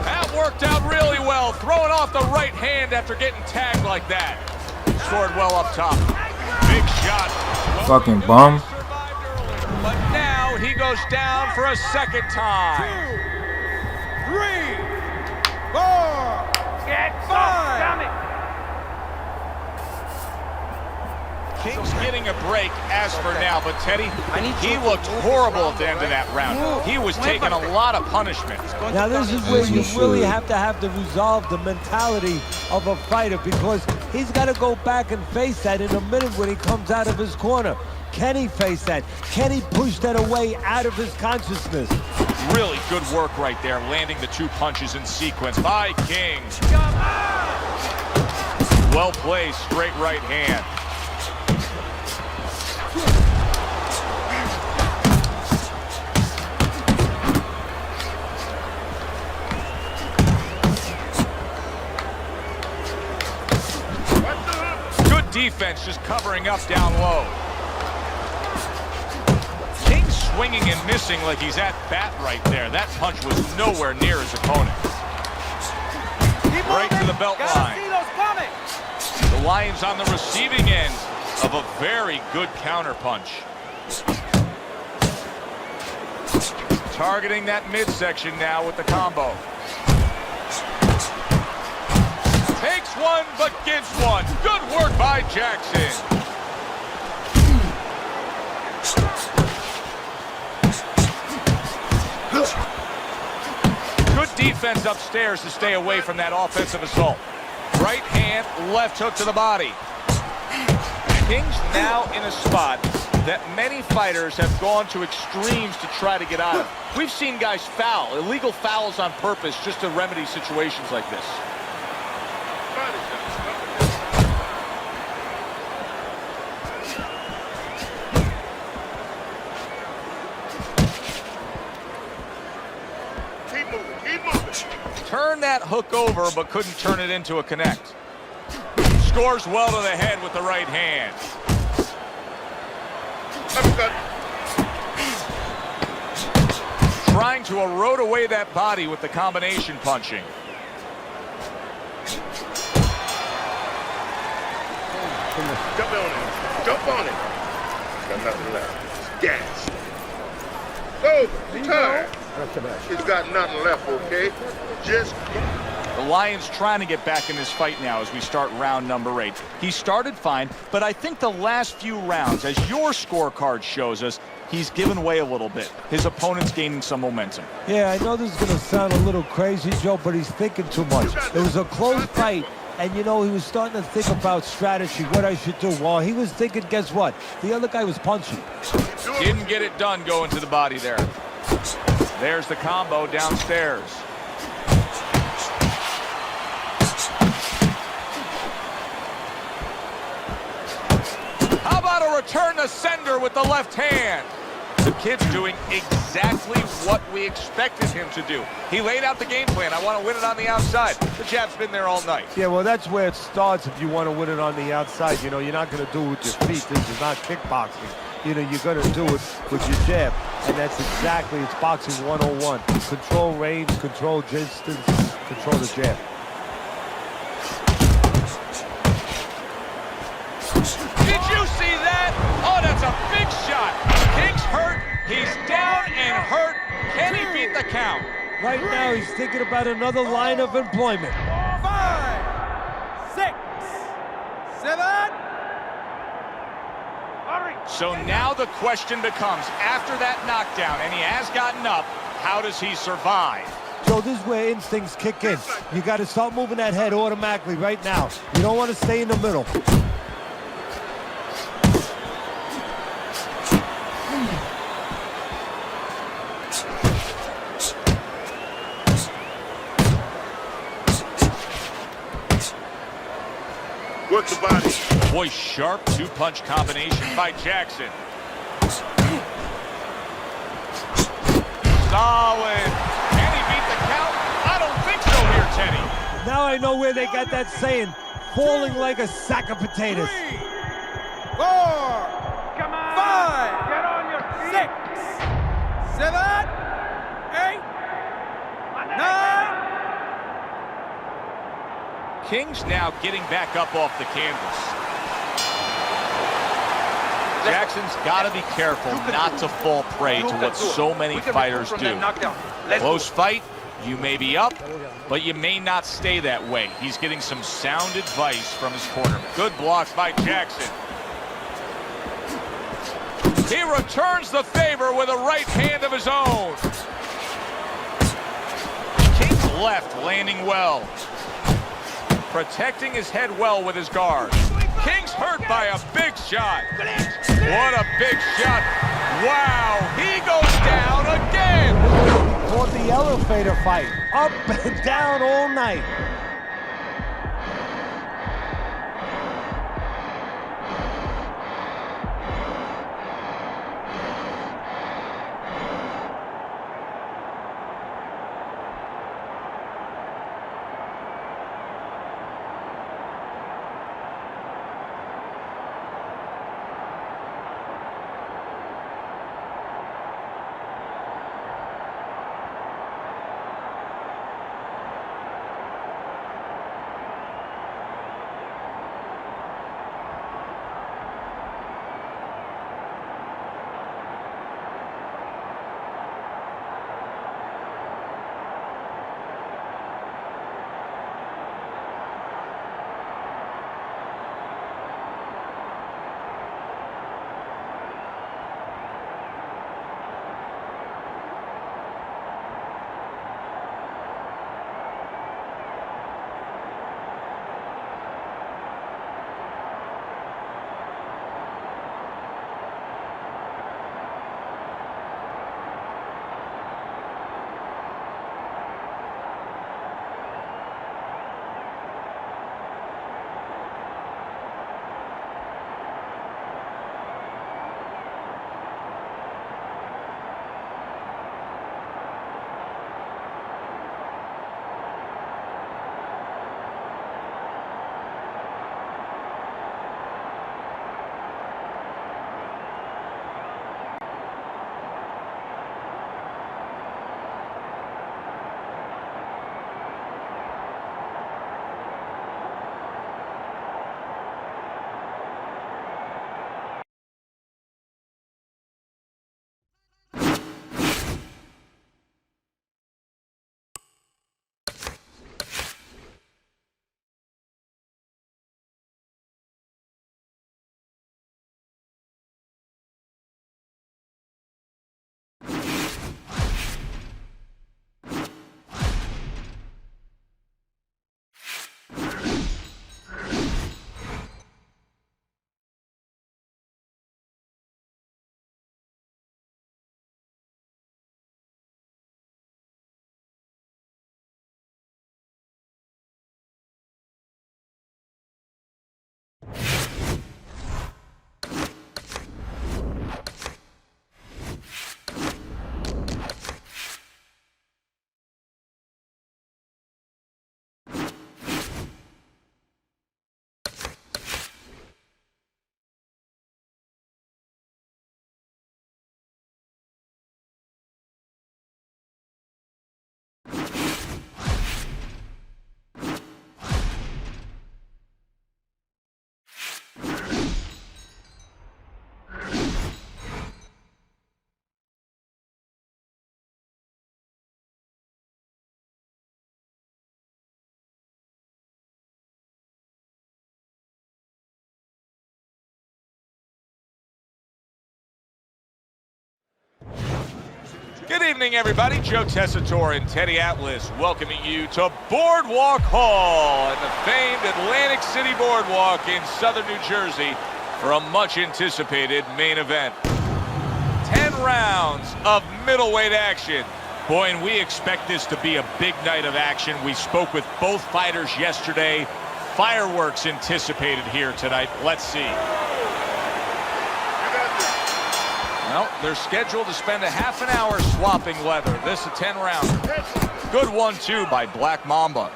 That worked out really well. Throwing off the right hand after getting tagged like that. Scored well up top. Big shot. Fucking bum. Survived earlier, but now he goes down for a second time. 2, 3, 4. Get 5. King's getting a break as for now, but Teddy, he looked horrible at the end of that round. He was taking a lot of punishment. Now this is where As he you really should. have to resolve the mentality of a fighter, because he's got to go back and face that in a minute when he comes out of his corner. Can he face that? Can he push that away out of his consciousness? Really good work right there, landing the 2 punches in sequence by King. Well played, straight right hand. Good defense, just covering up down low. King swinging and missing like he's at bat right there. That punch was nowhere near his opponent. Right to the belt line. The Lions on the receiving end of a very good counterpunch. Targeting that midsection now with the combo. Takes one, but gives one. Good work by Jackson. Good defense upstairs to stay away from that offensive assault. Right hand, left hook to the body. King's now in a spot that many fighters have gone to extremes to try to get out of. We've seen guys foul, illegal fouls on purpose just to remedy situations like this. Keep moving, keep moving. Turn that hook over, but couldn't turn it into a connect. Scores well to the head with the right hand. Uppercut. Trying to erode away that body with the combination punching. Jump on it. Jump on it. Got nothing left. Gas. Over. Tired. He's got nothing left, okay? Just The Lions trying to get back in this fight now as we start round number 8. He started fine, but I think the last few rounds, as your scorecard shows us, he's given way a little bit. His opponent's gaining some momentum. Yeah, I know this is going to sound a little crazy, Joe, but he's thinking too much. It was a close fight, and, you know, he was starting to think about strategy, what I should do. While he was thinking, guess what? The other guy was punching. Didn't get it done going to the body there. There's the combo downstairs. How about a return to sender with the left hand? The kid's doing exactly what we expected him to do. He laid out the game plan. I want to win it on the outside. The jab's been there all night. Yeah, well, that's where it starts if you want to win it on the outside. You know, you're not going to do it with your feet. This is not kickboxing. You know, you're going to do it with your jab. And that's exactly, it's boxing 101. Control range, control distance, control the jab. Did you see that? Oh, that's a big shot. King's hurt. He's down and hurt. Can he beat the count? Right now, he's thinking about another line of employment. 5, 6, 7. So now the question becomes, after that knockdown, and he has gotten up, how does he survive? So this is where instincts kick in. You got to start moving that head automatically right now. You don't want to stay in the middle. work the body. Boy, sharp two-punch combination by Jackson. Solid. Can he beat the count? I don't think so here, Teddy. Now I know where they got that saying, falling like a sack of potatoes. 3, 4, 5, get on your feet. 6, 7, 8, 9. King's now getting back up off the canvas. Jackson's got to be careful not to fall prey to what so many fighters do. Close fight, you may be up, but you may not stay that way. He's getting some sound advice from his corner. Good block by Jackson. He returns the favor with a right hand of his own. King's left landing well. Protecting his head well with his guard. King's hurt by a big shot. What a big shot. Wow, he goes down again. Fought the elevator fight, up and down all night. Good evening, everybody. Joe Tessitore and Teddy Atlas welcoming you to Boardwalk Hall and the famed Atlantic City Boardwalk in southern New Jersey for a much-anticipated main event. 10 rounds of middleweight action. Boy, and we expect this to be a big night of action. We spoke with both fighters yesterday. Fireworks anticipated here tonight. Let's see. Well, they're scheduled to spend a half an hour swapping leather. This is a 10-round. Good 1-2 by Black Mamba.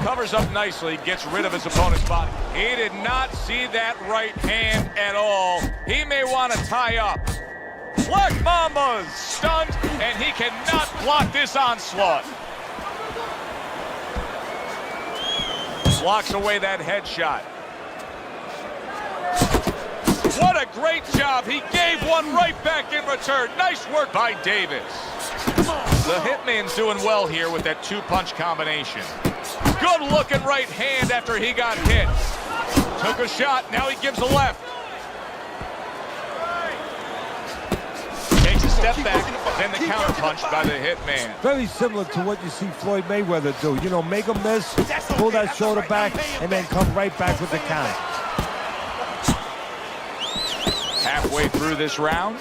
Covers up nicely, gets rid of his opponent's body. He did not see that right hand at all. He may want to tie up. Black Mamba's stunned, and he cannot block this onslaught. Blocks away that headshot. What a great job. He gave one right back in return. Nice work by Davis. The Hitman's doing well here with that two-punch combination. Good looking right hand after he got hit. Took a shot, now he gives a left. Takes a step back, then the counter punch by the Hitman. Very similar to what you see Floyd Mayweather do. You know, make a miss, pull that shoulder back, and then come right back with the counter. Halfway through this round.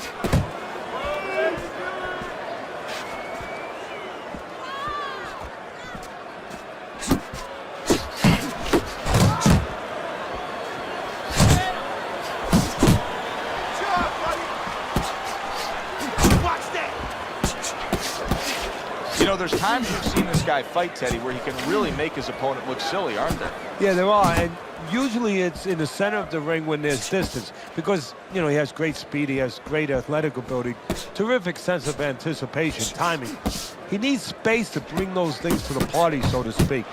You know, there's times we've seen this guy fight, Teddy, where he can really make his opponent look silly, aren't there? Yeah, there are, and usually it's in the center of the ring when there's distance because, you know, he has great speed, he has great athletic ability, terrific sense of anticipation, timing. He needs space to bring those things to the party, so to speak.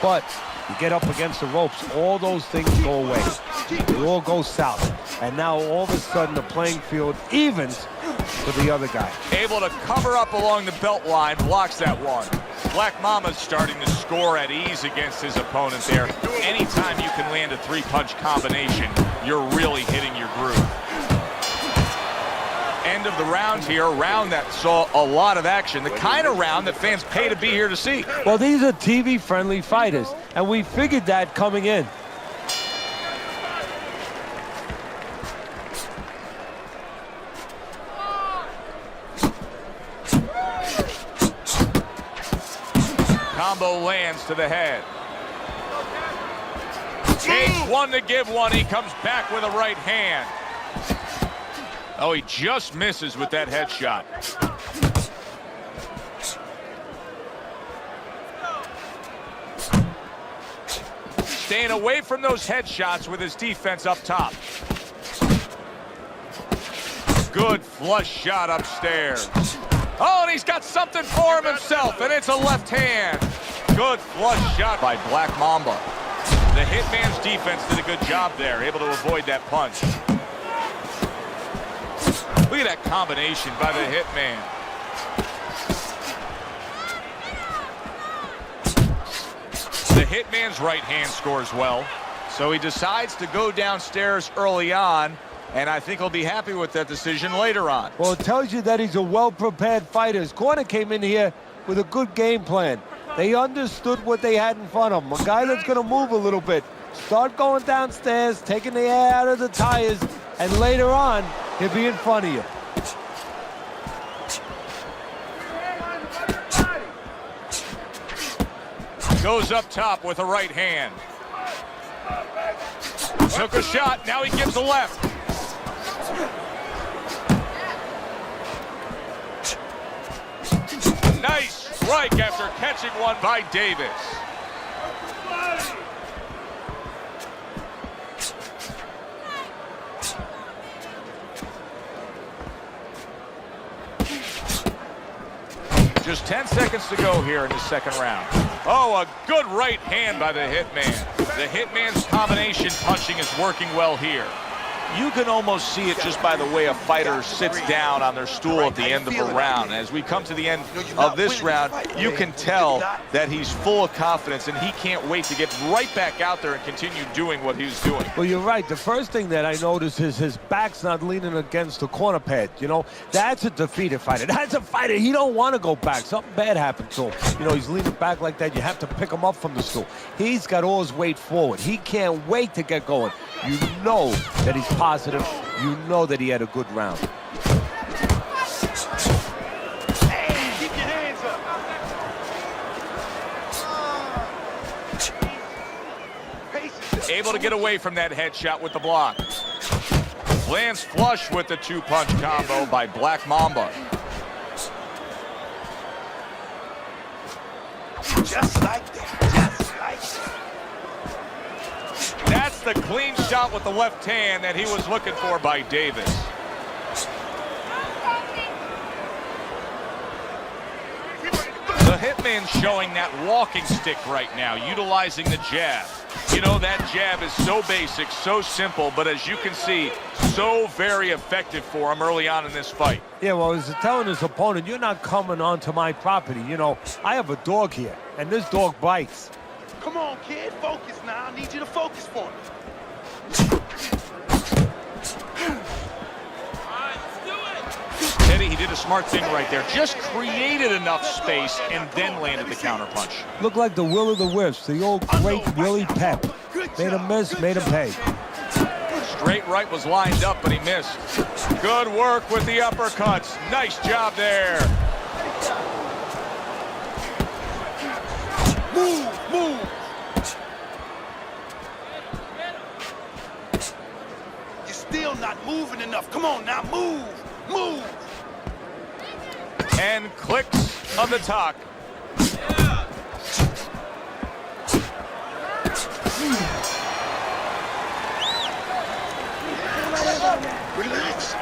But you get up against the ropes, all those things go away. They all go south. And now all of a sudden the playing field evens for the other guy. Able to cover up along the belt line, blocks that one. Black Mama's starting to score at ease against his opponent there. Anytime you can land a three-punch combination, you're really hitting your groove. End of the round here, a round that saw a lot of action, the kind of round that fans pay to be here to see. Well, these are TV-friendly fighters, and we figured that coming in. Combo lands to the head. Takes one to give one. He comes back with a right hand. Oh, he just misses with that headshot. Staying away from those headshots with his defense up top. Good flush shot upstairs. Oh, and he's got something for him himself, and it's a left hand. Good flush shot by Black Mamba. The Hitman's defense did a good job there, able to avoid that punch. Look at that combination by the Hitman. The Hitman's right hand scores well, so he decides to go downstairs early on, and I think he'll be happy with that decision later on. Well, it tells you that he's a well-prepared fighter. His corner came in here with a good game plan. They understood what they had in front of him. A guy that's going to move a little bit. Start going downstairs, taking the air out of the tires, and later on, he'll be in front of you. Goes up top with a right hand. Took a shot, now he gives a left. Nice strike after catching one by Davis. Just 10 seconds to go here in the second round. Oh, a good right hand by the Hitman. The Hitman's combination punching is working well here. You can almost see it just by the way a fighter sits down on their stool at the end of a round. As we come to the end of this round, you can tell that he's full of confidence and he can't wait to get right back out there and continue doing what he's doing. Well, you're right. The first thing that I noticed is his back's not leaning against the corner pad. You know, that's a defeated fighter. That's a fighter. He don't want to go back. Something bad happened to him. You know, he's leaning back like that. You have to pick him up from the stool. He's got all his weight forward. He can't wait to get going. You know that he's positive. You know that he had a good round. Hey, keep your hands up. Able to get away from that headshot with the block. Lands flush with the two-punch combo by Black Mamba. Just like that. Just like that. That's the clean shot with the left hand that he was looking for by Davis. The Hitman's showing that walking stick right now, utilizing the jab. You know, that jab is so basic, so simple, but as you can see, so very effective for him early on in this fight. Yeah, well, he's telling his opponent, you're not coming onto my property. You know, I have a dog here, and this dog bites. Come on, kid. Focus now. I need you to focus for me. Teddy, he did a smart thing right there. Just created enough space and then landed the counterpunch. Looked like the will of the wisps, the old great Willie Pep. Made him miss, made him pay. Straight right was lined up, but he missed. Good work with the uppercuts. Nice job there. Move, move. You're still not moving enough. Come on now, move, move. And clicks of the talk. Relax.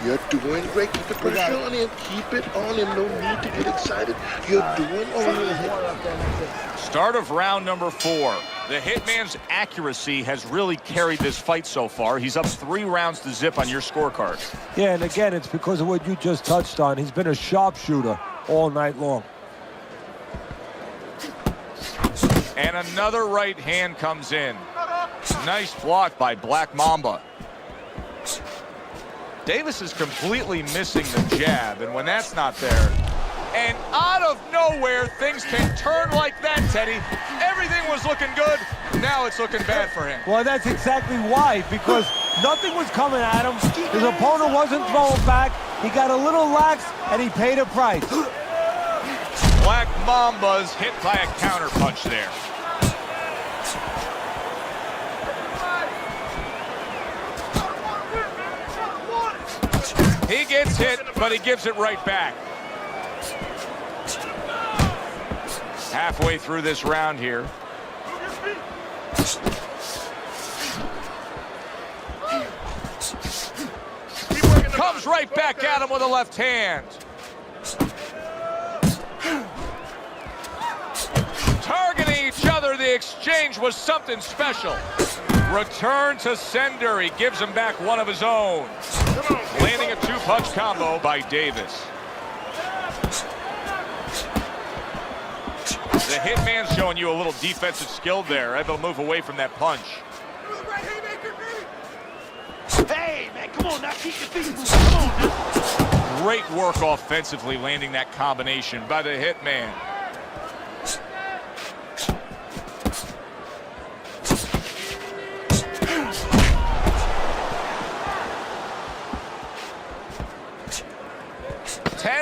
You're doing great. Keep the pressure on him. Keep it on him. No need to get excited. You're doing all right. Start of round number 4. The Hitman's accuracy has really carried this fight so far. He's up 3 rounds to zip on your scorecard. Yeah, and again, it's because of what you just touched on. He's been a sharpshooter all night long. And another right hand comes in. Nice block by Black Mamba. Davis is completely missing the jab, and when that's not there, and out of nowhere, things can turn like that, Teddy. Everything was looking good. Now it's looking bad for him. Well, that's exactly why, because nothing was coming at him. His opponent wasn't throwing back. He got a little lax, and he paid a price. Black Mamba's hit by a counterpunch there. He gets hit, but he gives it right back. Halfway through this round here. Comes right back at him with a left hand. Targeting each other, the exchange was something special. Return to sender, he gives him back one of his own. Landing a 2-punch combo by Davis. The Hitman's showing you a little defensive skill there, able to move away from that punch. Hey, man, come on now, keep your feet moving. Come on now. Great work offensively, landing that combination by the Hitman.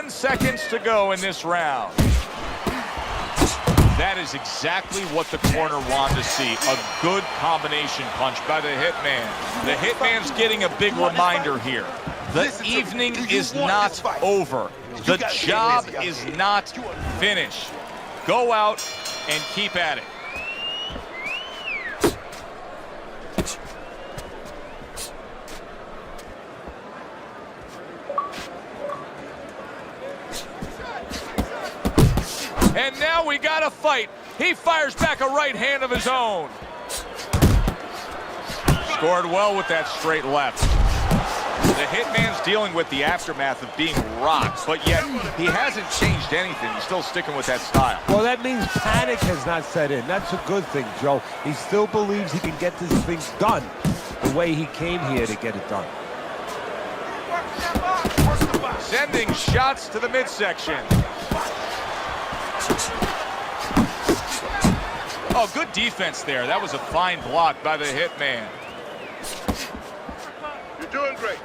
Seconds to go in this round. That is exactly what the corner wanted to see. A good combination punch by the Hitman. The Hitman's getting a big reminder here. The evening is not over. The job is not finished. Go out and keep at it. And now we got a fight. He fires back a right hand of his own. Scored well with that straight left. The hitman's dealing with the aftermath of being rocked, but yet he hasn't changed anything. He's still sticking with that style. Well, that means panic has not set in. That's a good thing, Joe. He still believes he can get this thing done the way he came here to get it done. Sending shots to the midsection. Oh, good defense there. That was a fine block by the hitman. You're doing great.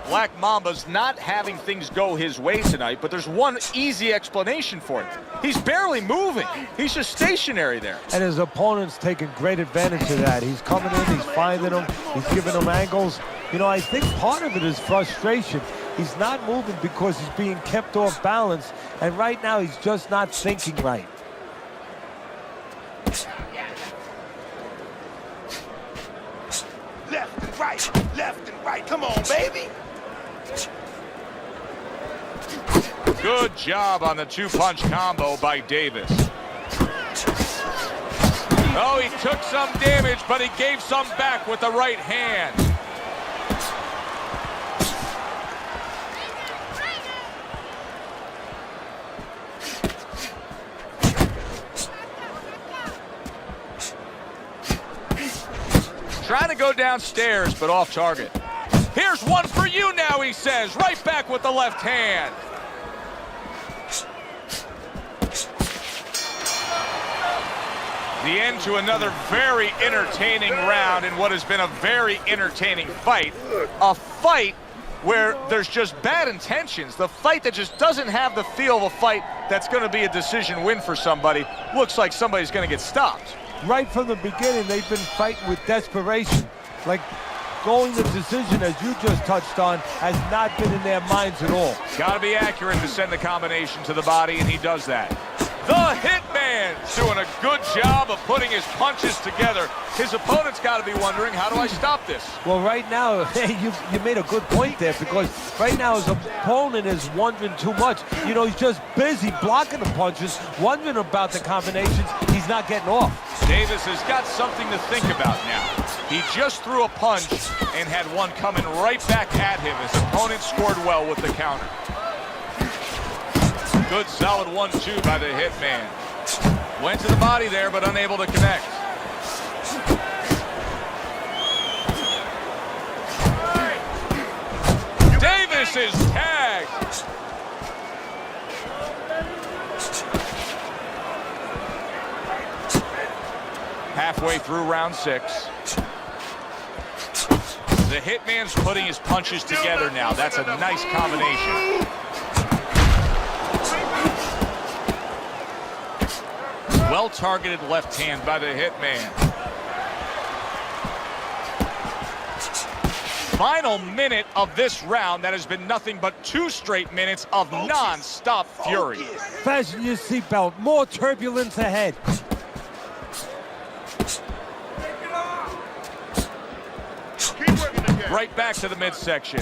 Black Mamba's not having things go his way tonight, but there's one easy explanation for it. He's barely moving. He's just stationary there. And his opponent's taking great advantage of that. He's coming in, he's finding them, he's giving them angles. You know, I think part of it is frustration. He's not moving because he's being kept off balance, and right now he's just not thinking right. Left and right, left and right. Come on, baby. Good job on the two-punch combo by Davis. Oh, he took some damage, but he gave some back with the right hand. Trying to go downstairs, but off target. Here's one for you now, he says. Right back with the left hand. The end to another very entertaining round in what has been a very entertaining fight. A fight where there's just bad intentions. The fight that just doesn't have the feel of a fight that's going to be a decision win for somebody. Looks like somebody's going to get stopped. Right from the beginning, they've been fighting with desperation. Like, going the decision, as you just touched on, has not been in their minds at all. Got to be accurate to send the combination to the body, and he does that. The Hitman's doing a good job of putting his punches together. His opponent's got to be wondering, how do I stop this? Well, right now, you made a good point there, because right now his opponent is wondering too much. You know, he's just busy blocking the punches, wondering about the combinations he's not getting off. Davis has got something to think about now. He just threw a punch and had one coming right back at him. His opponent scored well with the counter. Good solid 1-2 by the Hitman. Went to the body there, but unable to connect. Davis is tagged. Halfway through round 6. The Hitman's putting his punches together now. That's a nice combination. Well-targeted left hand by the Hitman. Final minute of this round that has been nothing but 2 straight minutes of non-stop fury. Fasten your seatbelt. More turbulence ahead. Right back to the midsection.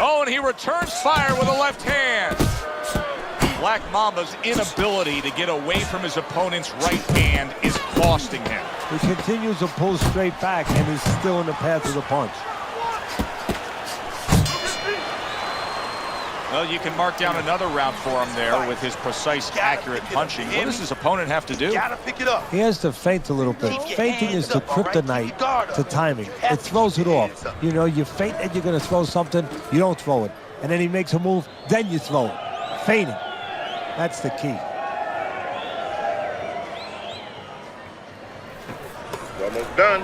Oh, and he returns fire with a left hand. Black Mamba's inability to get away from his opponent's right hand is costing him. He continues to pull straight back and is still in the path of the punch. Well, you can mark down another round for him there with his precise, accurate punching. What does his opponent have to do? Gotta pick it up. He has to feint a little bit. Feinting is the kryptonite to timing. It throws it off. You know, you feint and you're going to throw something, you don't throw it. And then he makes a move, then you throw it. Feinting. That's the key. Almost done.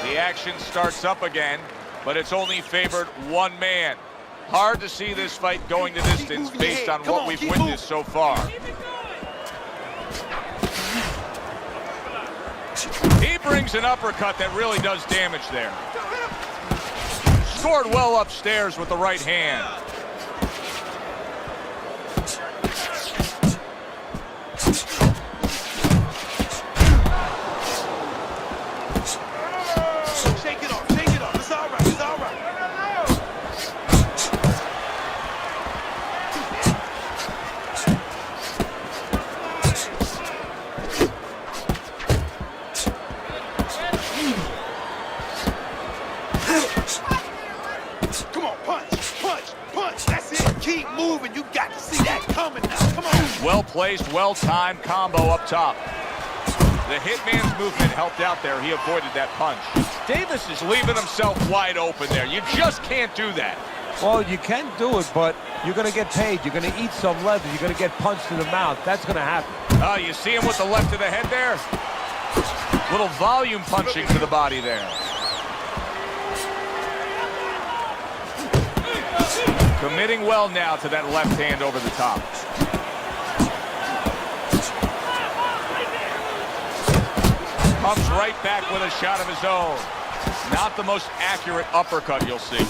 The action starts up again, but it's only favored one man. Hard to see this fight going the distance based on what we've witnessed so far. He brings an uppercut that really does damage there. Scored well upstairs with the right hand. Shake it off, it's all right. moving. You got to see that coming now. Come on. Well-placed, well-timed combo up top. The Hitman's movement helped out there. He avoided that punch. Davis is leaving himself wide open there. You just can't do that. Well, you can do it, but you're going to get paid. You're going to eat some leather. You're going to get punched in the mouth. That's going to happen. Oh, you see him with the left of the head there? Little volume punching to the body there. Committing well now to that left hand over the top. Comes right back with a shot of his own. Not the most accurate uppercut you'll see.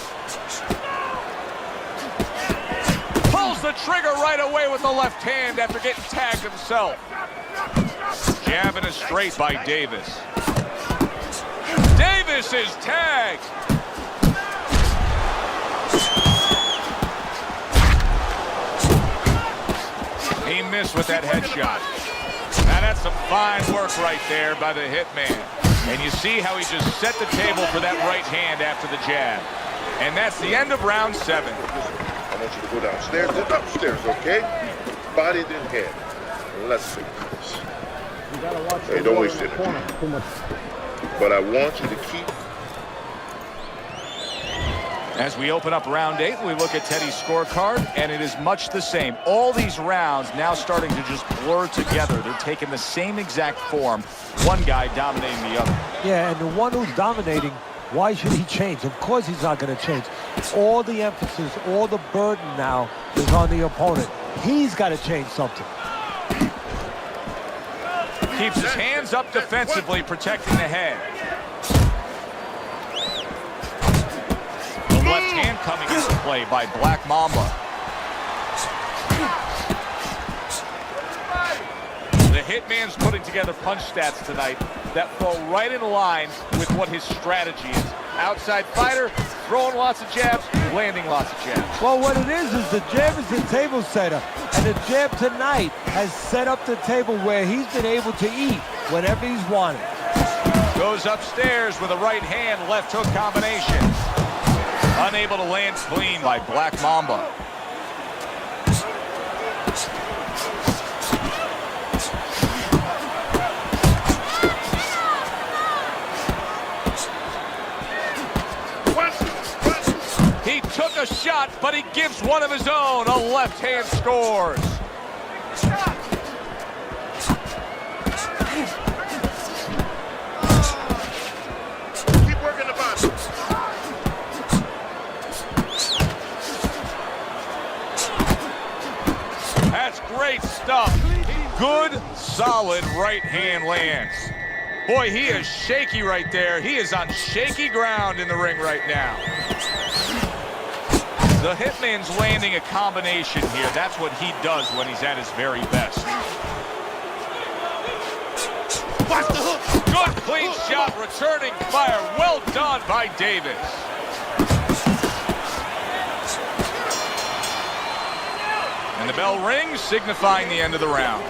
Pulls the trigger right away with the left hand after getting tagged himself. Jab and a straight by Davis. Davis is tagged. He missed with that headshot. Now that's some fine work right there by the Hitman. And you see how he just set the table for that right hand after the jab. And that's the end of round 7. I want you to go downstairs and upstairs, okay? Body then head. Let's do this. Hey, don't waste it. But I want you to keep. As we open up round 8, we look at Teddy's scorecard, and it is much the same. All these rounds now starting to just blur together. They're taking the same exact form. One guy dominating the other. Yeah, and the one who's dominating, why should he change? Of course he's not going to change. All the emphasis, all the burden now is on the opponent. He's got to change something. Keeps his hands up defensively, protecting the head. The left hand coming into play by Black Mamba. The Hitman's putting together punch stats tonight that fall right in line with what his strategy is. Outside fighter, throwing lots of jabs, landing lots of jabs. Well, what it is the jab is the table setter. And the jab tonight has set up the table where he's been able to eat whenever he's wanted. Goes upstairs with a right hand, left hook combination. Unable to land clean by Black Mamba. He took a shot, but he gives one of his own. A left hand scores. Keep working the body. That's great stuff. Good, solid right hand lands. Boy, he is shaky right there. He is on shaky ground in the ring right now. The Hitman's landing a combination here. That's what he does when he's at his very best. Watch the hook. Good, clean shot, returning fire. Well done by Davis. And the bell rings, signifying the end of the round.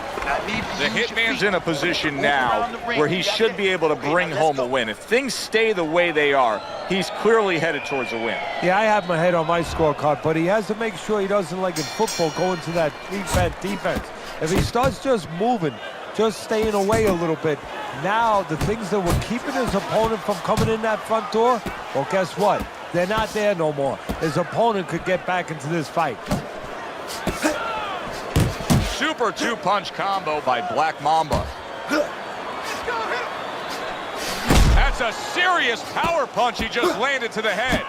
The Hitman's in a position now where he should be able to bring home a win. If things stay the way they are, he's clearly headed towards a win. Yeah, I have my head on my scorecard, but he has to make sure he doesn't, like in football, go into that defense. If he starts just moving, just staying away a little bit, now the things that were keeping his opponent from coming in that front door, well, guess what? They're not there no more. His opponent could get back into this fight. Super two-punch combo by Black Mamba. That's a serious power punch he just landed to the head.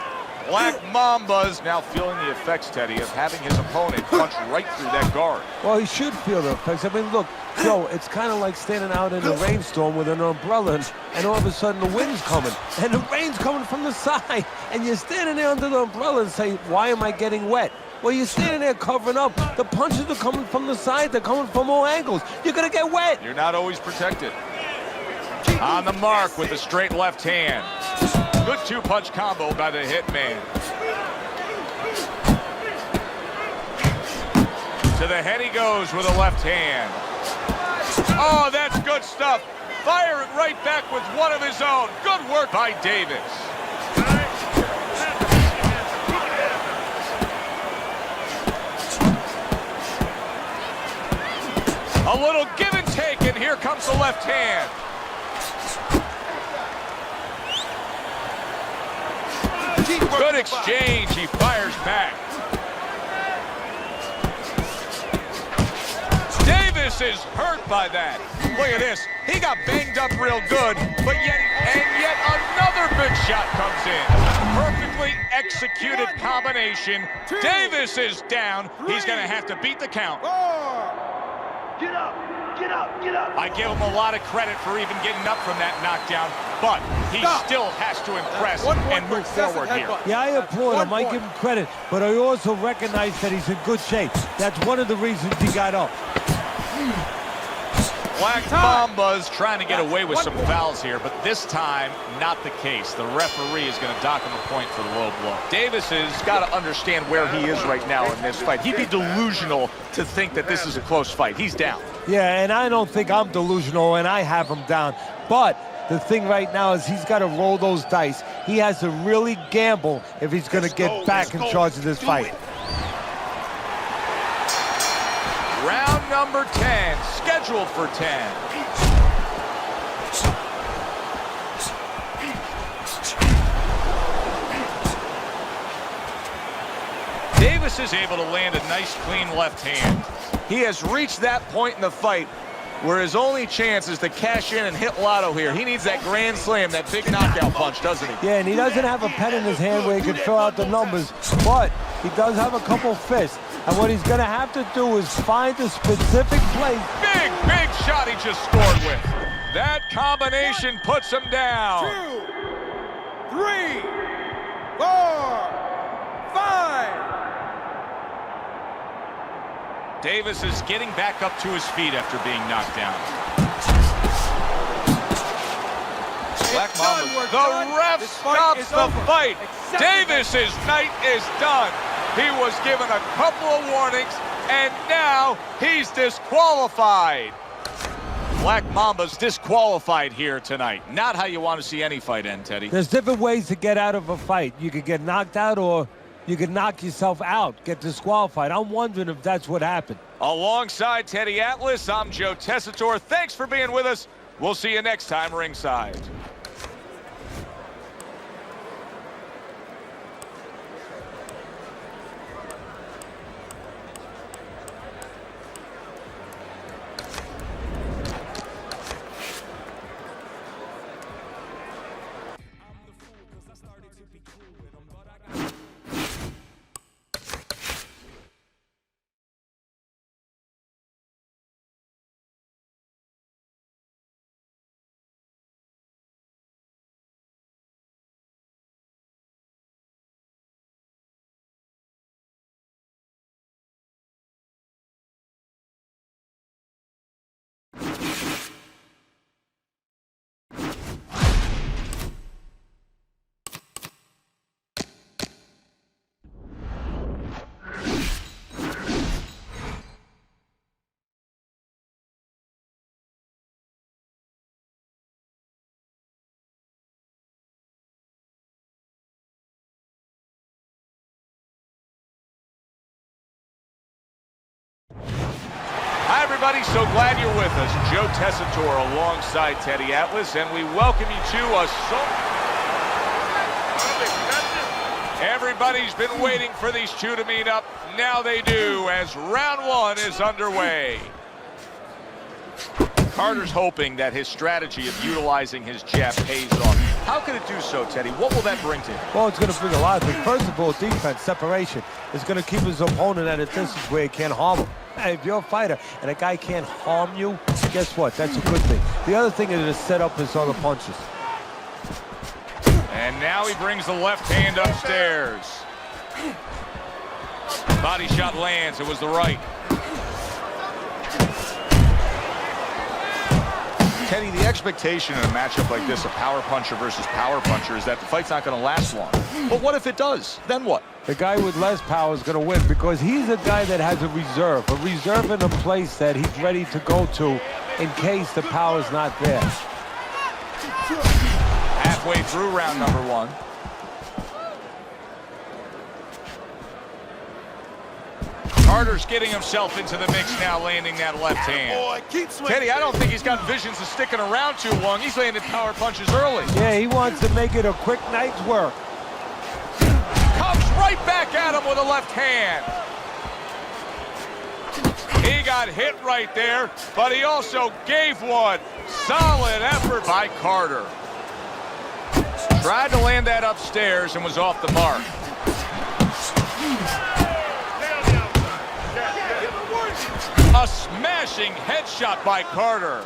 Black Mamba's now feeling the effects, Teddy, of having his opponent punch right through that guard. Well, he should feel the effects. I mean, look, Joe, it's kind of like standing out in a rainstorm with an umbrella, and all of a sudden the wind's coming, and the rain's coming from the side, and you're standing there under the umbrella and say, why am I getting wet? Well, you're standing there covering up. The punches are coming from the side. They're coming from all angles. You're going to get wet. You're not always protected. On the mark with the straight left hand. Good two-punch combo by the Hitman. To the head he goes with a left hand. Oh, that's good stuff. Firing right back with one of his own. Good work by Davis. A little give and take, and here comes the left hand. Good exchange. He fires back. Davis is hurt by that. Look at this. He got banged up real good, but yet another big shot comes in. Perfectly executed combination. Davis is down. He's going to have to beat the count. Get up! Get up! Get up! I give him a lot of credit for even getting up from that knockdown, but he still has to impress and move forward here. Yeah, I applaud him. I give him credit, but I also recognize that he's in good shape. That's one of the reasons he got up. Black Mamba's trying to get away with some fouls here, but this time, not the case. The referee is going to dock him a point for the low blow. Davis has got to understand where he is right now in this fight. He'd be delusional to think that this is a close fight. He's down. Yeah, and I don't think I'm delusional, and I have him down. But the thing right now is he's got to roll those dice. He has to really gamble if he's going to get back in charge of this fight. Round number 10, scheduled for 10. Davis is able to land a nice, clean left hand. He has reached that point in the fight where his only chance is to cash in and hit lotto here. He needs that grand slam, that big knockout punch, doesn't he? Yeah, and he doesn't have a pen in his hand where he can fill out the numbers, but he does have a couple fists. And what he's going to have to do is find a specific place. Big shot he just scored with. That combination puts him down. 2, 3, 4, 5. Davis is getting back up to his feet after being knocked down. Black Mamba. The ref stops the fight. Davis's night is done. He was given a couple of warnings, and now he's disqualified. Black Mamba's disqualified here tonight. Not how you want to see any fight end, Teddy. There's different ways to get out of a fight. You could get knocked out, or you could knock yourself out, get disqualified. I'm wondering if that's what happened. Alongside Teddy Atlas, I'm Joe Tessitore. Thanks for being with us. We'll see you next time ringside. Hi, everybody. So glad you're with us. Joe Tessitore alongside Teddy Atlas, and we welcome you to a Everybody's been waiting for these two to meet up. Now they do, as round one is underway. Carter's hoping that his strategy of utilizing his jab pays off. How can it do so, Teddy? What will that bring to him? Well, it's going to bring a lot of things. First of all, defense, separation. It's going to keep his opponent at a distance where he can't harm him. Hey, if you're a fighter and a guy can't harm you, guess what? That's a good thing. The other thing is to set up his other punches. And now he brings the left hand upstairs. Body shot lands. It was the right. Teddy, the expectation in a matchup like this, a power puncher versus power puncher, is that the fight's not going to last long. But what if it does? Then what? The guy with less power is going to win because he's a guy that has a reserve in a place that he's ready to go to in case the power's not there. Halfway through round number one. Carter's getting himself into the mix now, landing that left hand. Boy, keep swinging. Teddy, I don't think he's got visions of sticking around too long. He's landing power punches early. Yeah, he wants to make it a quick night's work. Comes right back at him with a left hand. He got hit right there, but he also gave one. Solid effort by Carter. Tried to land that upstairs and was off the mark. A smashing headshot by Carter.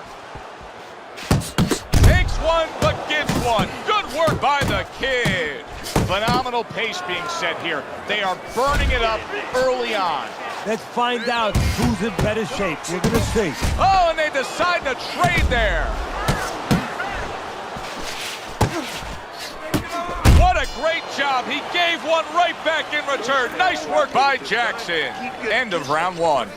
Takes one, but gives one. Good work by the kid. Phenomenal pace being set here. They are burning it up early on. Let's find out who's in better shape. You're going to see. Oh, and they decide to trade there. What a great job. He gave one right back in return. Nice work by Jackson. End of round one.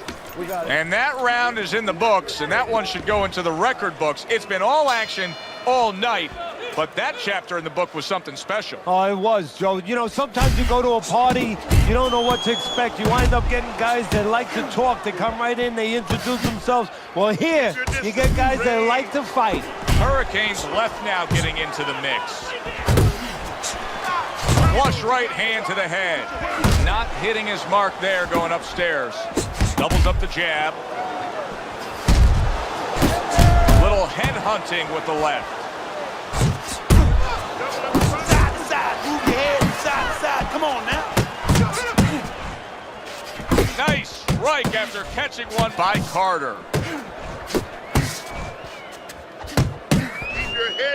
And that round is in the books, and that one should go into the record books. It's been all action all night, but that chapter in the book was something special. Oh, it was, Joe. You know, sometimes you go to a party, you don't know what to expect. You wind up getting guys that like to talk. They come right in, they introduce themselves. Well, here, you get guys that like to fight. Hurricanes left now getting into the mix. Flush right hand to the head. Not hitting his mark there, going upstairs. Doubles up the jab. Little head hunting with the left. Side to side, move your head side to side. Come on now. Nice strike after catching one by Carter.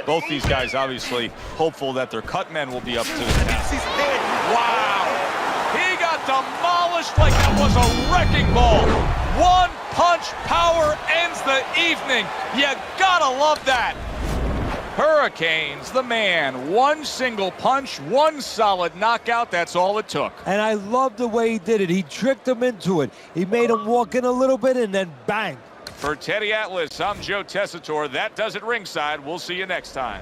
Both these guys obviously hopeful that their cut men will be up to the task. Wow! He got demolished like that was a wrecking ball. One punch power ends the evening. You gotta love that. Hurricanes, the man. One single punch, one solid knockout. That's all it took. And I love the way he did it. He tricked him into it. He made him walk in a little bit and then bang. For Teddy Atlas, I'm Joe Tessitore. That does it ringside. We'll see you next time.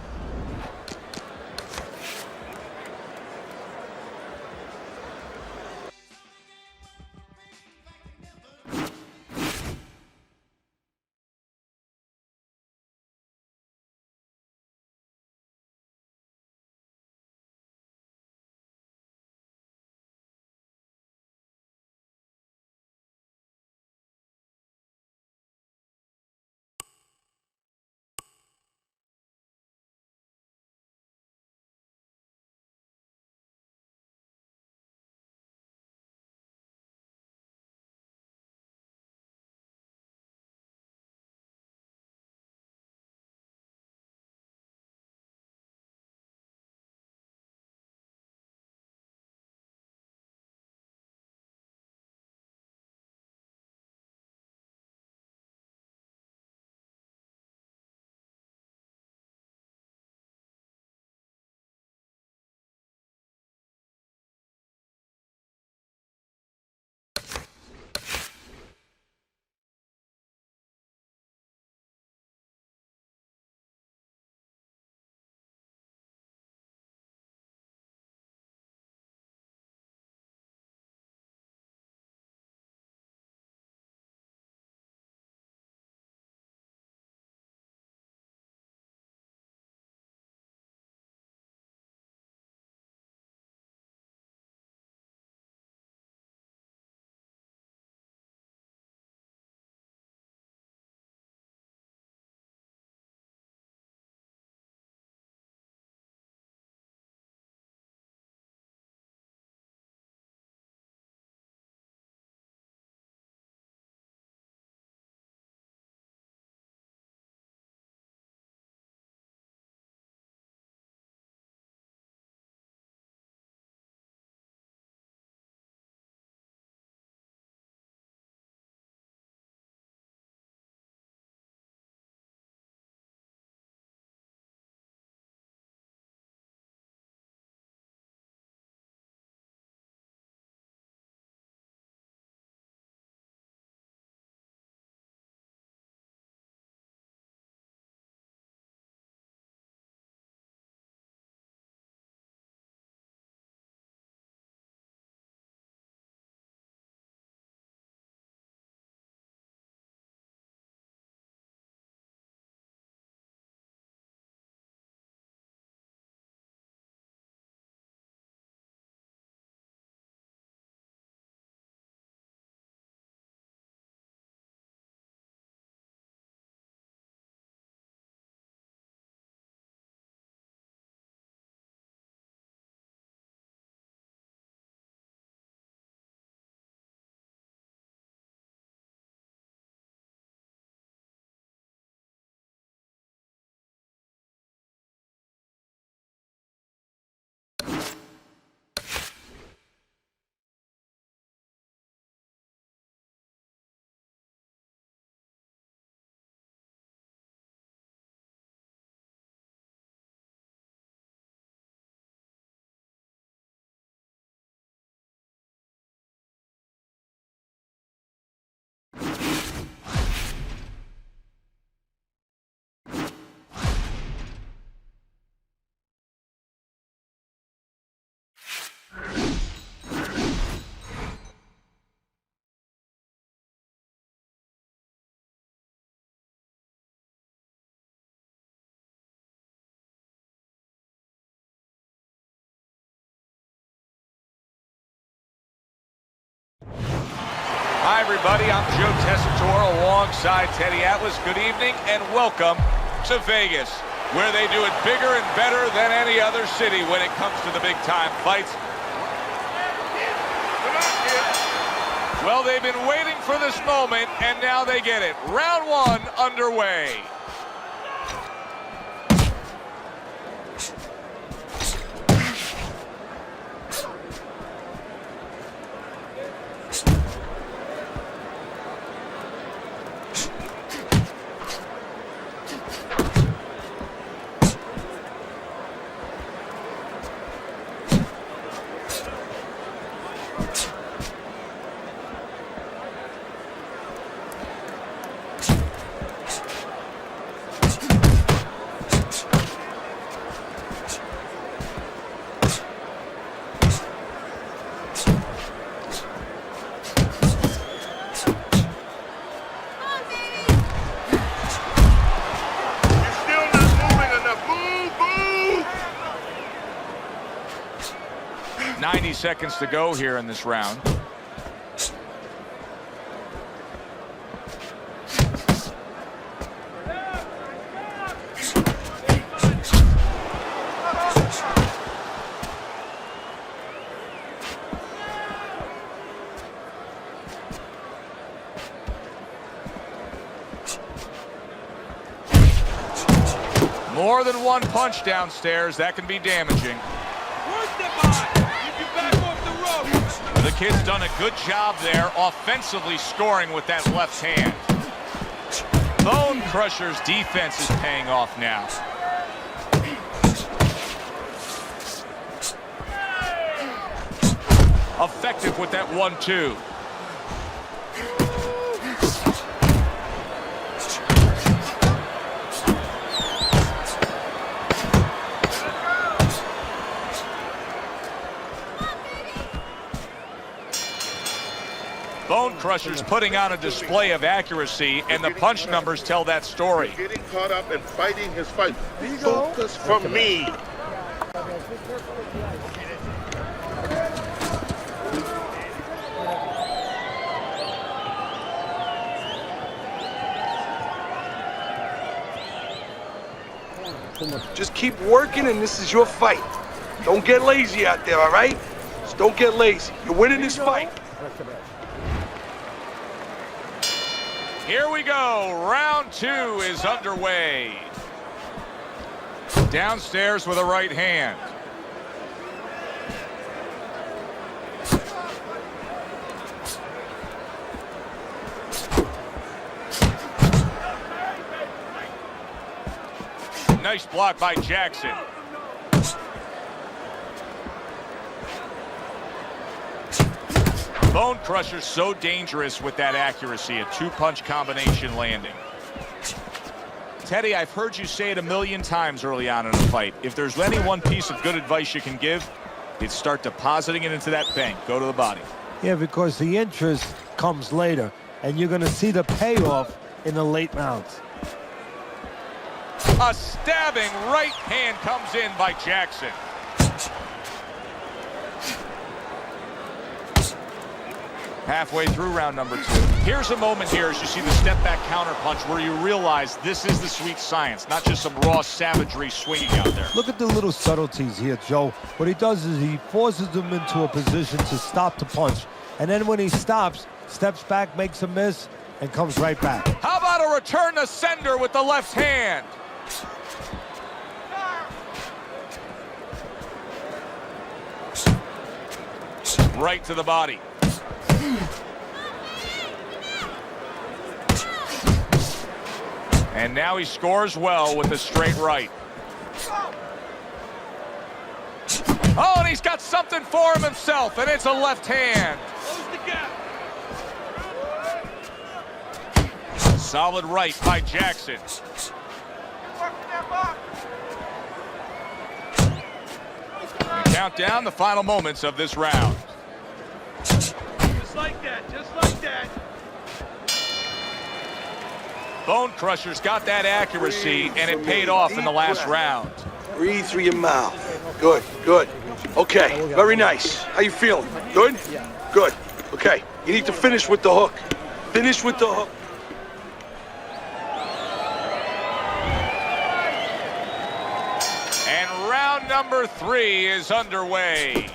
everybody. I'm Joe Tessitore alongside Teddy Atlas. Good evening and welcome to Vegas, where they do it bigger and better than any other city when it comes to the big-time fights. Well, they've been waiting for this moment, and now they get it. Round one underway. You're still not moving enough. Move, move! 90 seconds to go here in this round. More than one punch downstairs, that can be damaging. Work the bot. Keep your back off the rope. The kid's done a good job there, offensively scoring with that left hand. Bone Crusher's defense is paying off now. Effective with that 1-2. Bone Crusher's putting on a display of accuracy, and the punch numbers tell that story. Getting caught up and fighting his fight. Focus from me. Just keep working, and this is your fight. Don't get lazy out there, all right? Just don't get lazy. You're winning this fight. Here we go. Round two is underway. Downstairs with a right hand. Nice block by Jackson. Bone Crusher's so dangerous with that accuracy, a two-punch combination landing. Teddy, I've heard you say it a million times early on in a fight. If there's any one piece of good advice you can give, it's start depositing it into that bank. Go to the body. Yeah, because the interest comes later, and you're going to see the payoff in the late rounds. A stabbing right hand comes in by Jackson. Halfway through round number two. Here's a moment here as you see the step-back counter punch where you realize this is the sweet science, not just some raw savagery swinging out there. Look at the little subtleties here, Joe. What he does is he forces them into a position to stop the punch. And then when he stops, steps back, makes a miss, and comes right back. How about a return to sender with the left hand? Right to the body. And now he scores well with a straight right. Oh, and he's got something for him himself, and it's a left hand. Close the gap. Solid right by Jackson. We count down the final moments of this round. Just like that, just like that. Bone Crusher's got that accuracy, and it paid off in the last round. Breathe through your mouth. Good, good. Okay, very nice. How you feeling? Good? Good. Okay, you need to finish with the hook. Finish with the hook. And round number 3 is underway.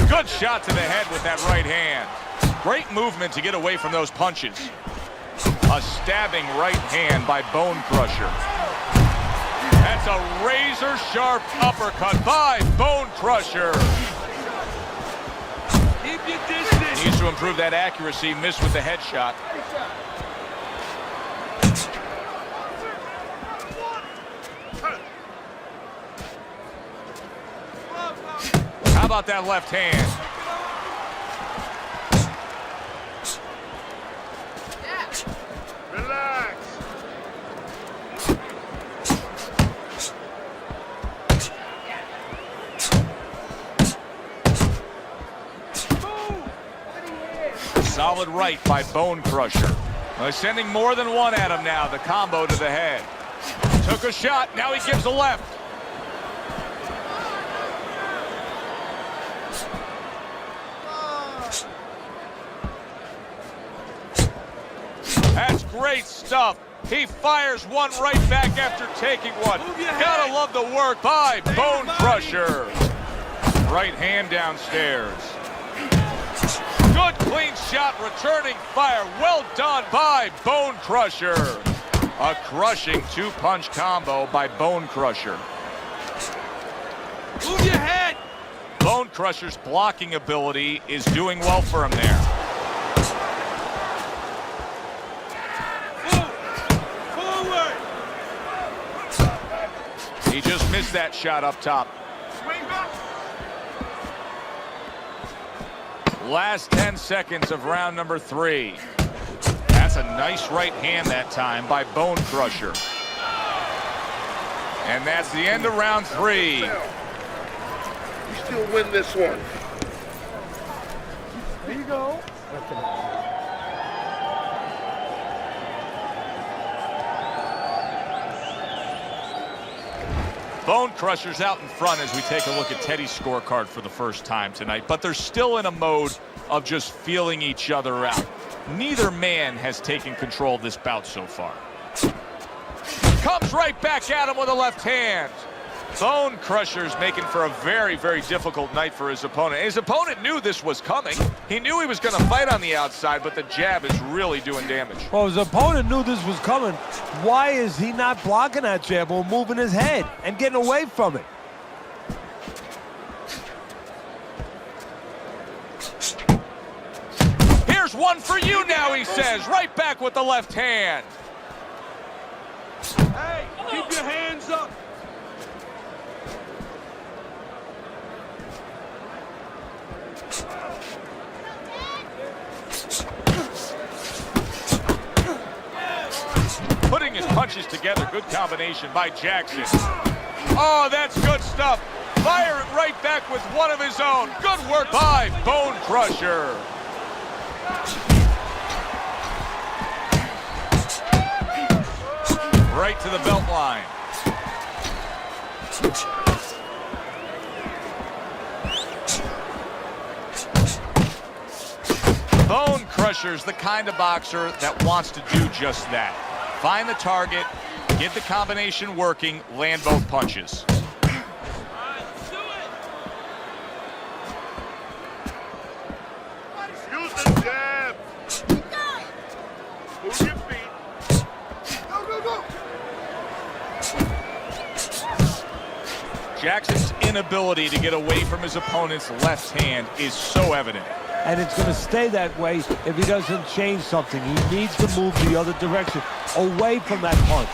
Good shot to the head with that right hand. Great movement to get away from those punches. A stabbing right hand by Bone Crusher. That's a razor-sharp uppercut by Bone Crusher. Keep your distance. Needs to improve that accuracy. Missed with the headshot. How about that left hand? Relax. Solid right by Bone Crusher. They're sending more than one at him now. The combo to the head. Took a shot. Now he gives a left. That's great stuff. He fires one right back after taking one. Gotta love the work by Bone Crusher. Right hand downstairs. Good clean shot, returning fire. Well done by Bone Crusher. A crushing 2-punch combo by Bone Crusher. Move your head. Bone Crusher's blocking ability is doing well for him there. Forward. He just missed that shot up top. Swing back. Last 10 seconds of round number 3. That's a nice right hand that time by Bone Crusher. And that's the end of round 3. You still win this one. There you go. Bone Crusher's out in front as we take a look at Teddy's scorecard for the first time tonight, but they're still in a mode of just feeling each other out. Neither man has taken control of this bout so far. Comes right back at him with a left hand. Bone Crusher's making for a very, very difficult night for his opponent. His opponent knew this was coming. He knew he was going to fight on the outside, but the jab is really doing damage. Well, his opponent knew this was coming. Why is he not blocking that jab or moving his head and getting away from it? Here's one for you now, he says. Right back with the left hand. Hey, keep your hands up. Putting his punches together. Good combination by Jackson. Oh, that's good stuff. Firing right back with one of his own. Good work by Bone Crusher. Right to the belt line. Bone Crusher's the kind of boxer that wants to do just that. Find the target, get the combination working, land both punches. Use the jab. Move your feet. Go, go, go. Jackson's inability to get away from his opponent's left hand is so evident. And it's going to stay that way if he doesn't change something. He needs to move the other direction, away from that punch.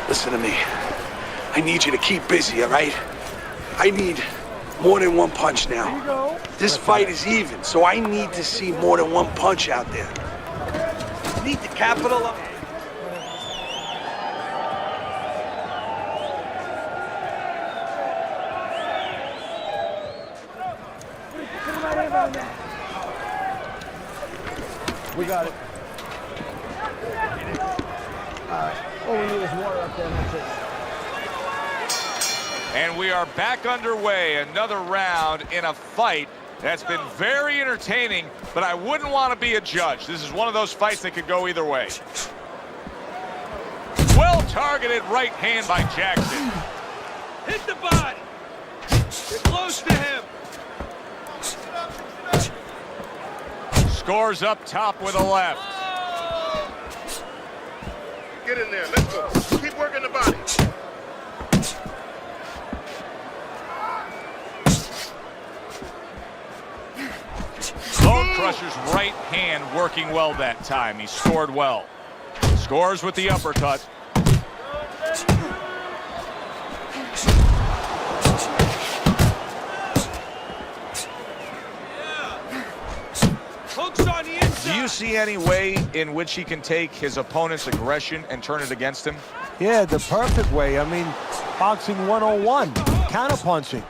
Listen to me. I need you to keep busy, all right? I need more than one punch now. This fight is even, so I need to see more than one punch out there. You need to capitalize. We got it. All right. All we need is water up there, and that's it. And we are back underway. Another round in a fight that's been very entertaining, but I wouldn't want to be a judge. This is one of those fights that could go either way. Well-targeted right hand by Jackson. Hit the body. Get close to him. Scores up top with a left. Get in there. Let's go. Keep working the body. Bone Crusher's right hand working well that time. He scored well. Scores with the uppercut. Hooks on the inside. Do you see any way in which he can take his opponent's aggression and turn it against him? Yeah, the perfect way. I mean, boxing 101, counterpunching.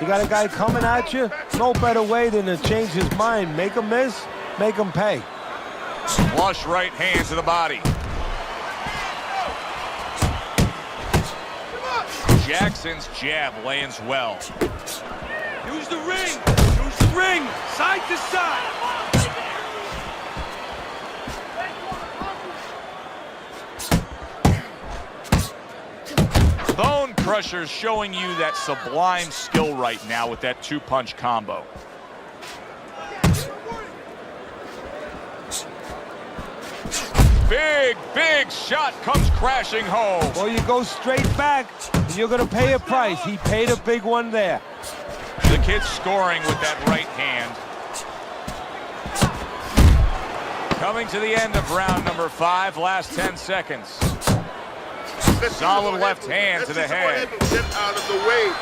You got a guy coming at you, no better way than to change his mind. Make him miss, make him pay. Flush right hand to the body. Jackson's jab lands well. Use the ring. Use the ring. Side to side. Bone Crusher's showing you that sublime skill right now with that two-punch combo. Big shot comes crashing home. Well, you go straight back, and you're going to pay a price. He paid a big one there. The kid's scoring with that right hand. Coming to the end of round number 5, last 10 seconds. Solid left hand to the head. Get out of the way.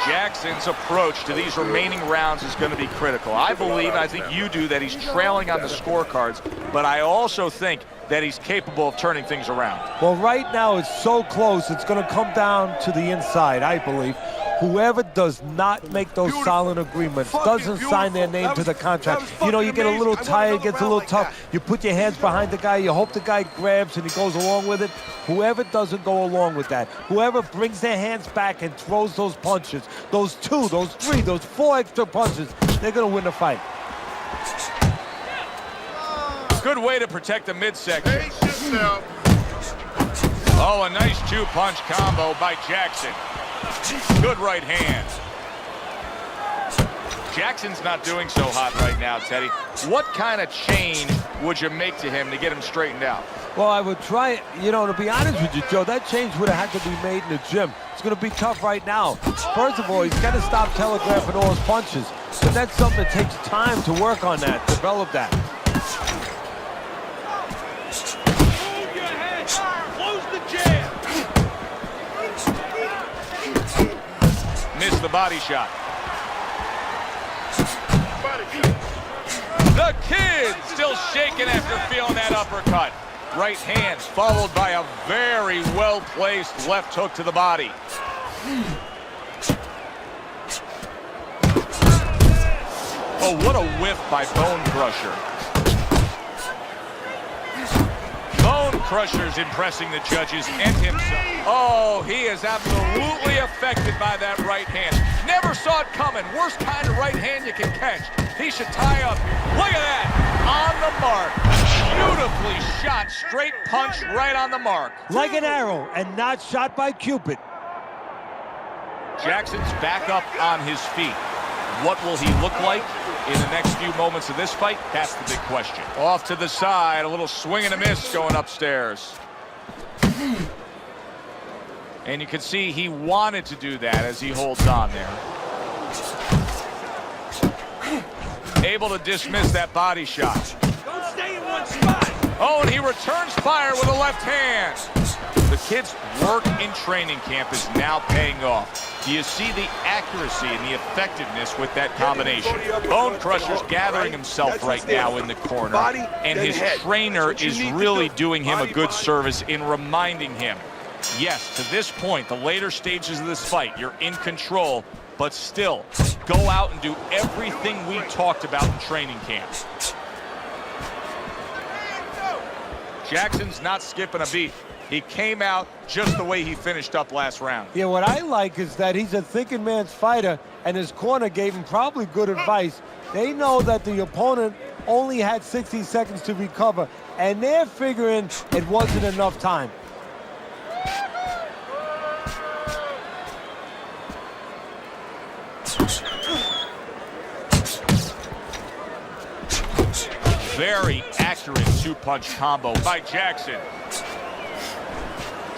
Jackson's approach to these remaining rounds is going to be critical. I believe, I think you do, that he's trailing on the scorecards, but I also think that he's capable of turning things around. Well, right now it's so close, it's going to come down to the inside, I believe. Whoever does not make those silent agreements, doesn't sign their name to the contract. You know, you get a little tired, gets a little tough. You put your hands behind the guy, you hope the guy grabs and he goes along with it. Whoever doesn't go along with that, whoever brings their hands back and throws those punches, those 2, those 3, those 4 extra punches, they're going to win the fight. Good way to protect the midsection. Pace yourself. Oh, a nice two-punch combo by Jackson. Good right hand. Jackson's not doing so hot right now, Teddy. What kind of change would you make to him to get him straightened out? Well, I would try, you know, to be honest with you, Joe, that change would have had to be made in the gym. It's going to be tough right now. First of all, he's got to stop telegraphing all his punches. So that's something that takes time to work on that, develop that. Move your head. Close the jab. Missed the body shot. Body shot. The kid still shaking after feeling that uppercut. Right hand followed by a very well-placed left hook to the body. Oh, what a whiff by Bone Crusher. Bone Crusher's impressing the judges and himself. Oh, he is absolutely affected by that right hand. Never saw it coming. Worst kind of right hand you can catch. He should tie up. Look at that. On the mark. Beautifully shot. Straight punch right on the mark. Like an arrow and not shot by Cupid. Jackson's back up on his feet. What will he look like in the next few moments of this fight? That's the big question. Off to the side, a little swing and a miss going upstairs. And you can see he wanted to do that as he holds on there. Able to dismiss that body shot. Don't stay in one spot. Oh, and he returns fire with a left hand. The kid's work in training camp is now paying off. Do you see the accuracy and the effectiveness with that combination? Bone Crusher's gathering himself right now in the corner, and his trainer is really doing him a good service in reminding him, yes, to this point, the later stages of this fight, you're in control, but still, go out and do everything we talked about in training camp. Jackson's not skipping a beat. He came out just the way he finished up last round. Yeah, what I like is that he's a thinking man's fighter, and his corner gave him probably good advice. They know that the opponent only had 60 seconds to recover, and they're figuring it wasn't enough time. Very accurate two-punch combo by Jackson.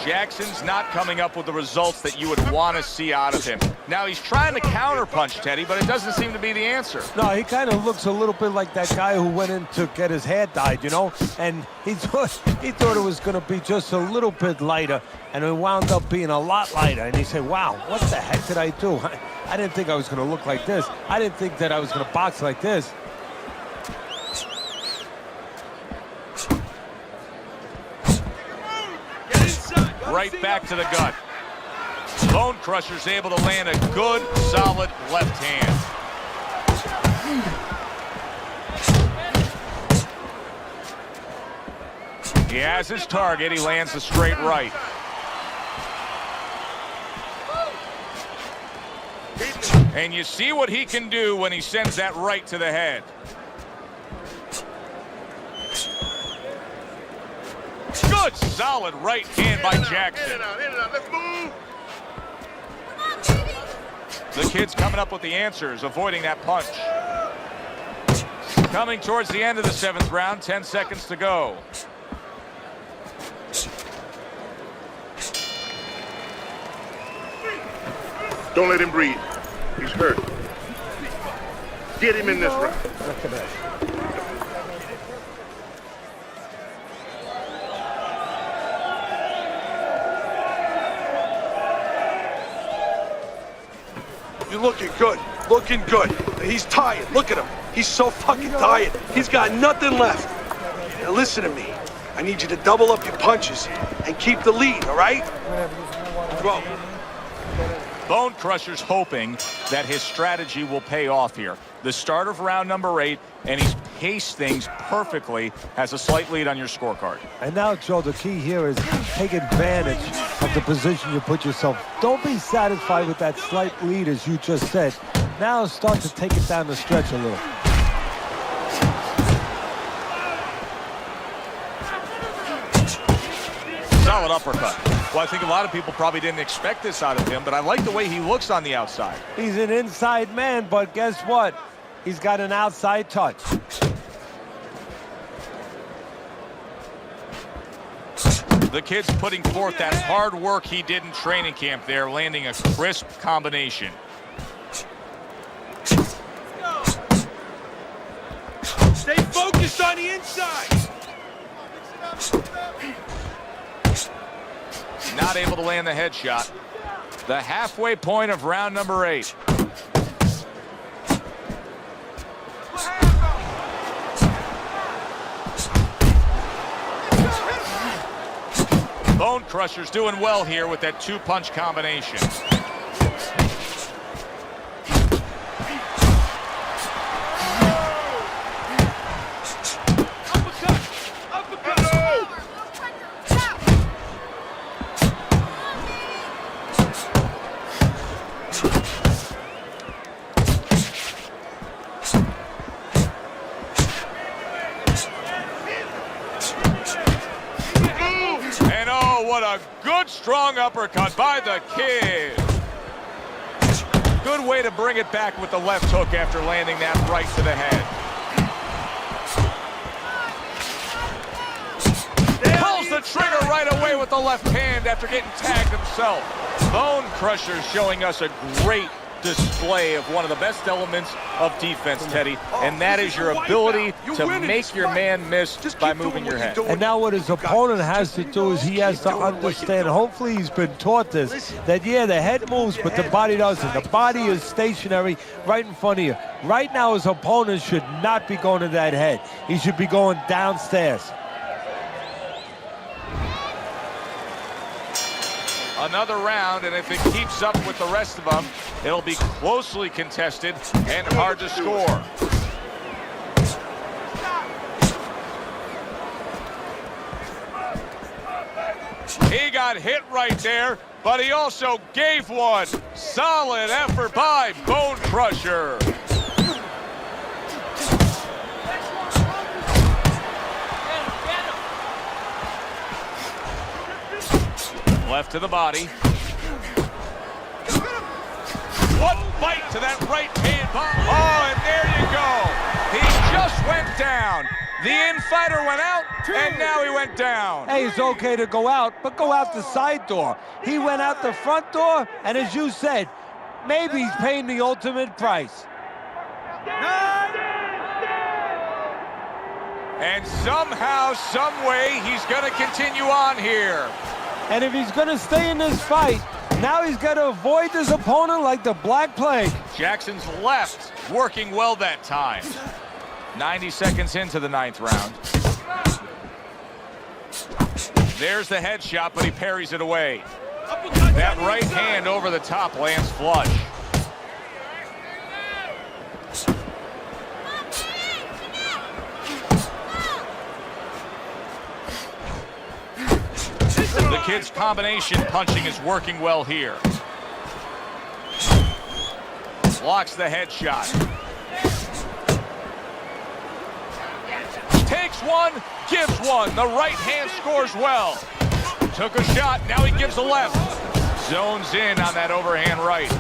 Jackson's not coming up with the results that you would want to see out of him. Now, he's trying to counter-punch, Teddy, but it doesn't seem to be the answer. No, he kind of looks a little bit like that guy who went in to get his hair dyed, you know? And he thought it was going to be just a little bit lighter, and it wound up being a lot lighter. And he said, wow, what the heck did I do? I didn't think I was going to look like this. I didn't think that I was going to box like this. Right back to the gut. Bone Crusher's able to land a good, solid left hand. He has his target. He lands a straight right. And you see what he can do when he sends that right to the head. Good, solid right hand by Jackson. In and out. Let's move. The kid's coming up with the answers, avoiding that punch. Coming towards the end of the 7th round, 10 seconds to go. Don't let him breathe. He's hurt. Get him in this round. You're looking good. Looking good. He's tired. Look at him. He's so fucking tired. He's got nothing left. Now listen to me. I need you to double up your punches and keep the lead, all right? Throw. Bone Crusher's hoping that his strategy will pay off here. The start of round number 8, and he's paced things perfectly, has a slight lead on your scorecard. And now, Joe, the key here is take advantage of the position you put yourself. Don't be satisfied with that slight lead, as you just said. Now start to take it down the stretch a little. Solid uppercut. Well, I think a lot of people probably didn't expect this out of him, but I like the way he looks on the outside. He's an inside man, but guess what? He's got an outside touch. The kid's putting forth that hard work he did in training camp there, landing a crisp combination. Stay focused on the inside. Not able to land the headshot. The halfway point of round number 8. Bone Crusher's doing well here with that two-punch combination. What a good, strong uppercut by the kid. Good way to bring it back with the left hook after landing that right to the head. Pulls the trigger right away with the left hand after getting tagged himself. Bone Crusher showing us a great display of one of the best elements of defense, Teddy, and that is your ability to make your man miss by moving your head. And now what his opponent has to do is he has to understand, hopefully he's been taught this, that yeah, the head moves, but the body doesn't. The body is stationary right in front of you. Right now, his opponent should not be going to that head. He should be going downstairs. Another round, and if it keeps up with the rest of them, it'll be closely contested and hard to score. got hit right there, but he also gave one. Solid effort by Bone Crusher. Left to the body. What bite to that right hand. Oh, and there you go. He just went down. The infighter went out, and now he went down. Hey, it's okay to go out, but go out the side door. He went out the front door, and as you said, maybe he's paying the ultimate price. And somehow, some way, he's going to continue on here. And if he's going to stay in this fight, now he's got to avoid his opponent like the Black Plague. Jackson's left, working well that time. 90 seconds into the 9th round. There's the headshot, but he parries it away. That right hand over the top lands flush. The kid's combination punching is working well here. Blocks the headshot. Takes one, gives one. The right hand scores well. Took a shot, now he gives a left. Zones in on that overhand right.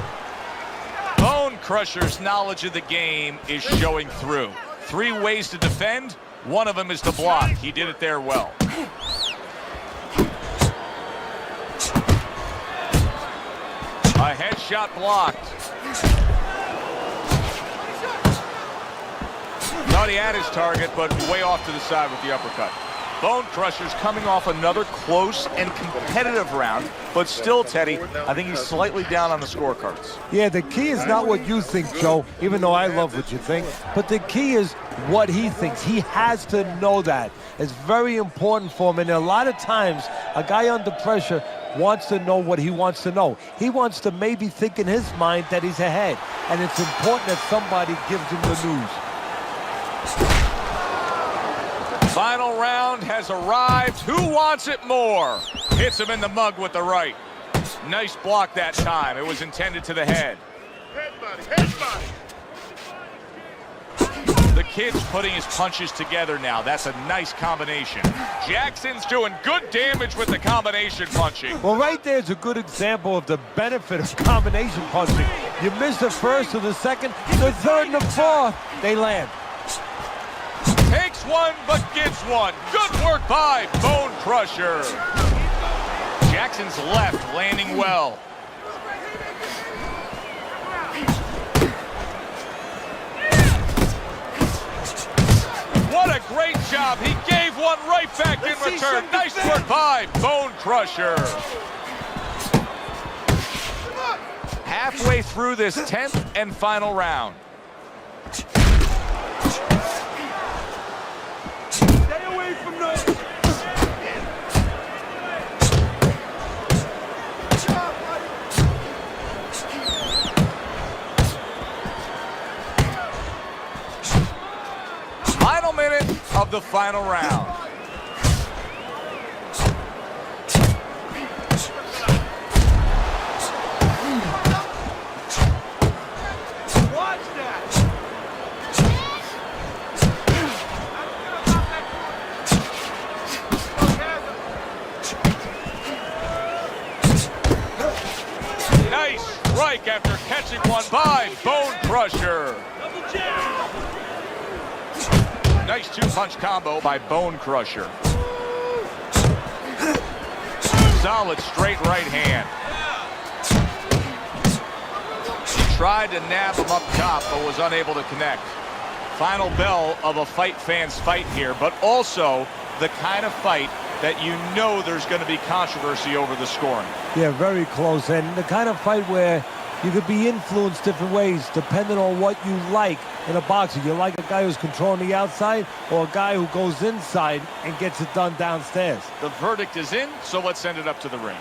Bone Crusher's knowledge of the game is showing through. 3 ways to defend, one of them is to block. He did it there well. A headshot blocked. Thought he had his target, but way off to the side with the uppercut. Bone Crusher's coming off another close and competitive round, but still, Teddy, I think he's slightly down on the scorecards. Yeah, the key is not what you think, Joe, even though I love what you think, but the key is what he thinks. He has to know that. It's very important for him, and a lot of times, a guy under pressure wants to know what he wants to know. He wants to maybe think in his mind that he's ahead, and it's important that somebody gives him the news. Final round has arrived. Who wants it more? Hits him in the mug with the right. Nice block that time. It was intended to the head. Head body, head body. The kid's putting his punches together now. That's a nice combination. Jackson's doing good damage with the combination punching. Well, right there's a good example of the benefit of combination punching. You miss the first or the second, the third and the fourth, they land. Takes one, but gives one. Good work by Bone Crusher. Jackson's left, landing well. What a great job. He gave one right back in return. Nice work by Bone Crusher. Halfway through this 10th and final round. Stay away from those. Final minute of the final round. Watch that. Nice strike after catching one by Bone Crusher. Double jab. Nice 2-punch combo by Bone Crusher. Solid straight right hand. He tried to nab him up top, but was unable to connect. Final bell of a fight fan's fight here, but also the kind of fight that you know there's going to be controversy over the scoring. Yeah, very close, and the kind of fight where you could be influenced different ways depending on what you like in a boxer. You like a guy who's controlling the outside or a guy who goes inside and gets it done downstairs. The verdict is in, so let's send it up to the ring.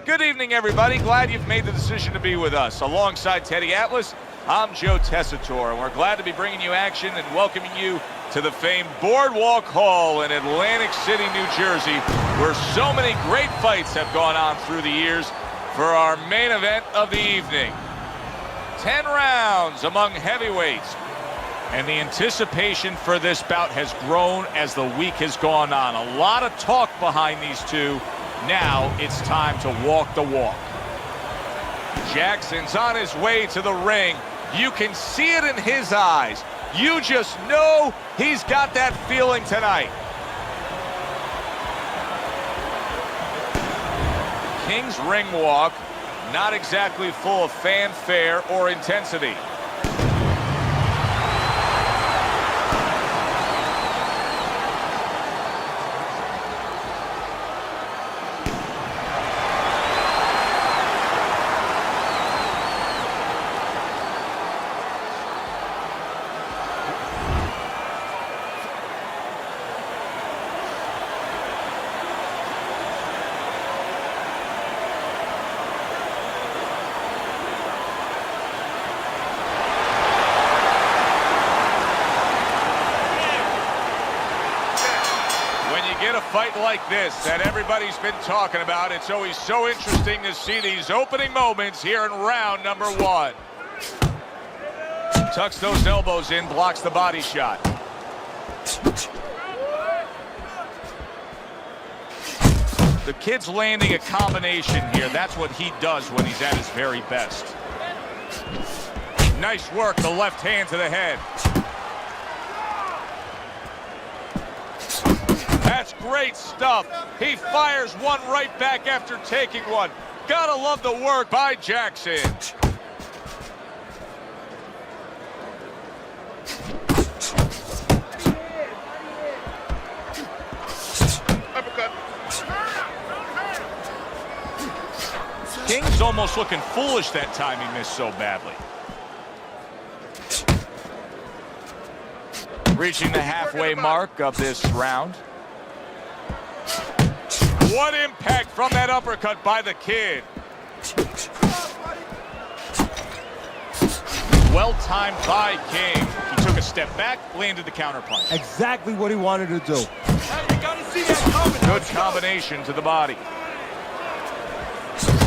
Good evening, everybody. Glad you've made the decision to be with us. Alongside Teddy Atlas, I'm Joe Tessitore, and we're glad to be bringing you action and welcoming you to the famed Boardwalk Hall in Atlantic City, New Jersey, where so many great fights have gone on through the years for our main event of the evening. 10 rounds among heavyweights, and the anticipation for this bout has grown as the week has gone on. A lot of talk behind these two. Now it's time to walk the walk. Jackson's on his way to the ring. You can see it in his eyes. You just know he's got that feeling tonight. King's ring walk, not exactly full of fanfare or intensity. Fight like this that everybody's been talking about. It's always so interesting to see these opening moments here in round number 1. Tucks those elbows in, blocks the body shot. The kid's landing a combination here. That's what he does when he's at his very best. Nice work, the left hand to the head. That's great stuff. He fires one right back after taking one. Gotta love the work by Jackson. Uppercut. King's almost looking foolish that time he missed so badly. Reaching the halfway mark of this round. What impact from that uppercut by the kid. Well timed by King. He took a step back, landed the counterpunch. Exactly what he wanted to do. You gotta see that coming. Good combination to the body.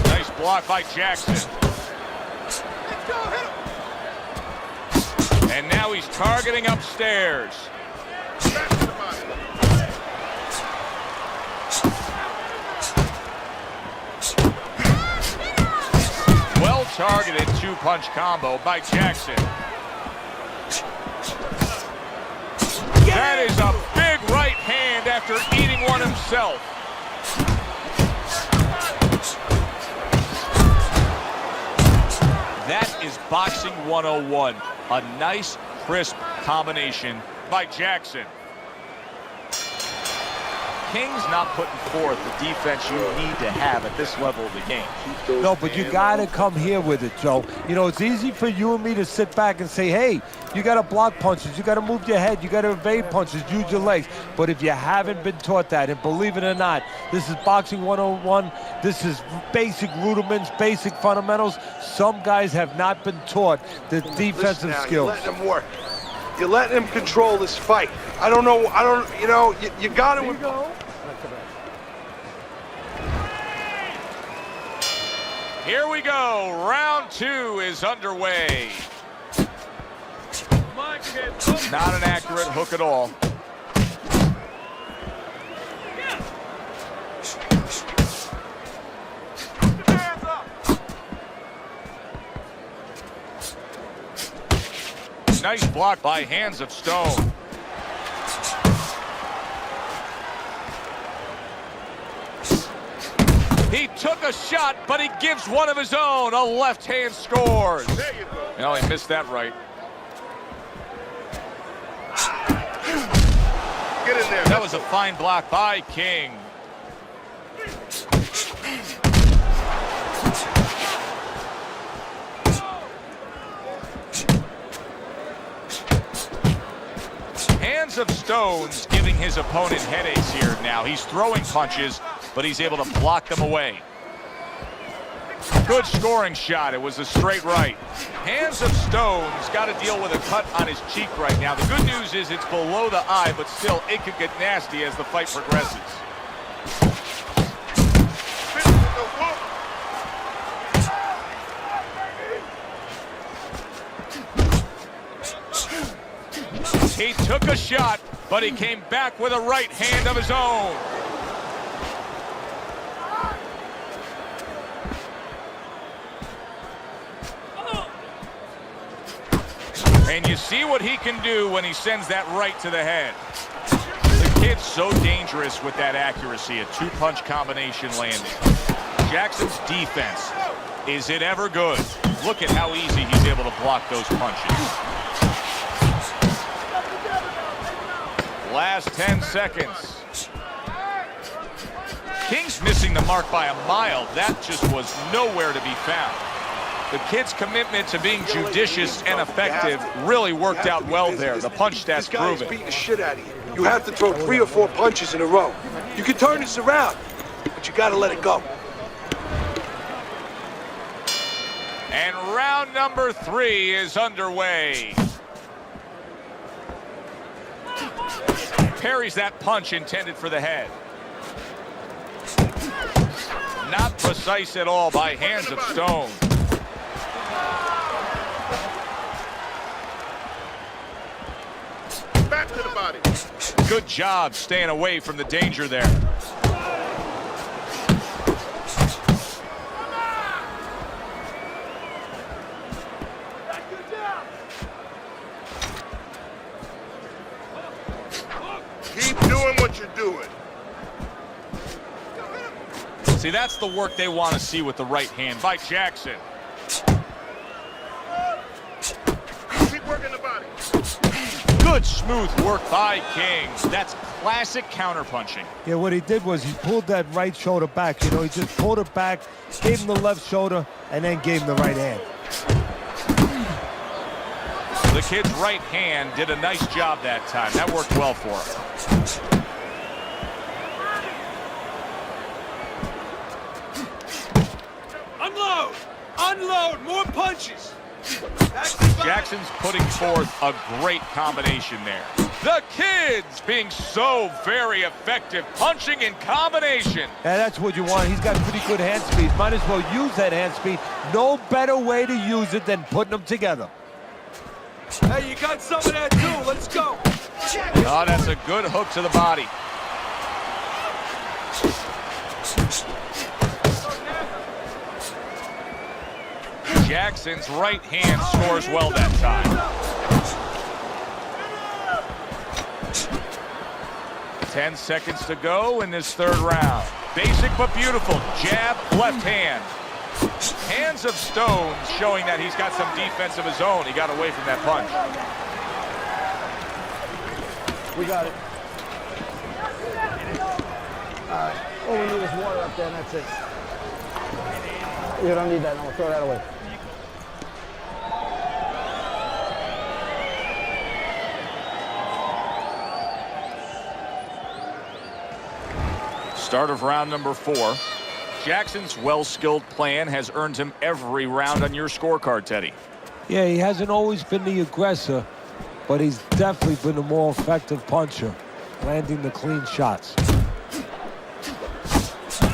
Nice block by Jackson. Let's go, hit him. And now he's targeting upstairs. Back to the body. Targeted two-punch combo by Jackson. That is a big right hand after eating one himself. That is boxing 101. A nice, crisp combination by Jackson. King's not putting forth the defense you need to have at this level of the game. No, but you got to come here with it, Joe. You know, it's easy for you and me to sit back and say, hey, you got to block punches, you got to move your head, you got to evade punches, use your legs. But if you haven't been taught that, and believe it or not, this is boxing 101. This is basic rudiments, basic fundamentals. Some guys have not been taught the defensive skills. You're letting him work. You're letting him control this fight. I don't know, you know, you got to... Here we go. Round 2 is underway. Not an accurate hook at all. Nice block by Hands of Stone. He took a shot, but he gives one of his own. A left hand scores. There you go. No, he missed that right. Get in there. That was a fine block by King. Hands of Stone's giving his opponent headaches here now. He's throwing punches, but he's able to block them away. Good scoring shot. It was a straight right. Hands of Stone's got to deal with a cut on his cheek right now. The good news is it's below the eye, but still it could get nasty as the fight progresses. He took a shot, but he came back with a right hand of his own. And you see what he can do when he sends that right to the head. The kid's so dangerous with that accuracy, a two-punch combination landing. Jackson's defense, is it ever good? Look at how easy he's able to block those punches. Last 10 seconds. King's missing the mark by a mile. That just was nowhere to be found. The kid's commitment to being judicious and effective really worked out well there. The punch stats prove it. Beating the shit out of you. You have to throw 3 or 4 punches in a row. You can turn this around, but you gotta let it go. And round number 3 is underway. Parries that punch intended for the head. Not precise at all by Hands of Stone. Back to the body. Good job staying away from the danger there. Keep doing what you're doing. See, that's the work they want to see with the right hand by Jackson. Keep working the body. Good smooth work by King. That's classic counterpunching. Yeah, what he did was he pulled that right shoulder back. You know, he just pulled it back, gave him the left shoulder, and then gave him the right hand. The kid's right hand did a nice job that time. That worked well for him. Unload! Unload! More punches! Jackson's putting forth a great combination there. The kid's being so very effective, punching in combination. Yeah, that's what you want. He's got pretty good hand speed. Might as well use that hand speed. No better way to use it than putting them together. Hey, you got some of that too. Let's go. Oh, that's a good hook to the body. Jackson's right hand scores well that time. 10 seconds to go in this 3rd round. Basic but beautiful. Jab, left hand. Hands of Stone showing that he's got some defense of his own. He got away from that punch. We got it. All right. All we need is water up there, and that's it. You don't need that. No, we'll throw that away. Start of round number 4. Jackson's well-skilled plan has earned him every round on your scorecard, Teddy. Yeah, he hasn't always been the aggressor, but he's definitely been the more effective puncher, landing the clean shots.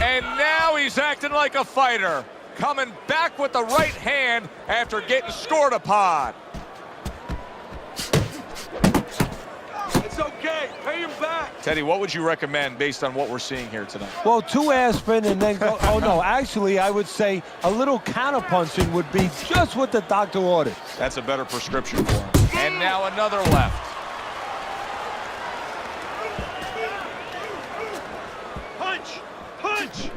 And now he's acting like a fighter, coming back with the right hand after getting scored upon. It's okay. Pay him back. Teddy, what would you recommend based on what we're seeing here tonight? Well, 2 aspirin and then go. Oh, no, actually, I would say a little counterpunching would be just what the doctor ordered. That's a better prescription for him. And now another left. Punch! Punch!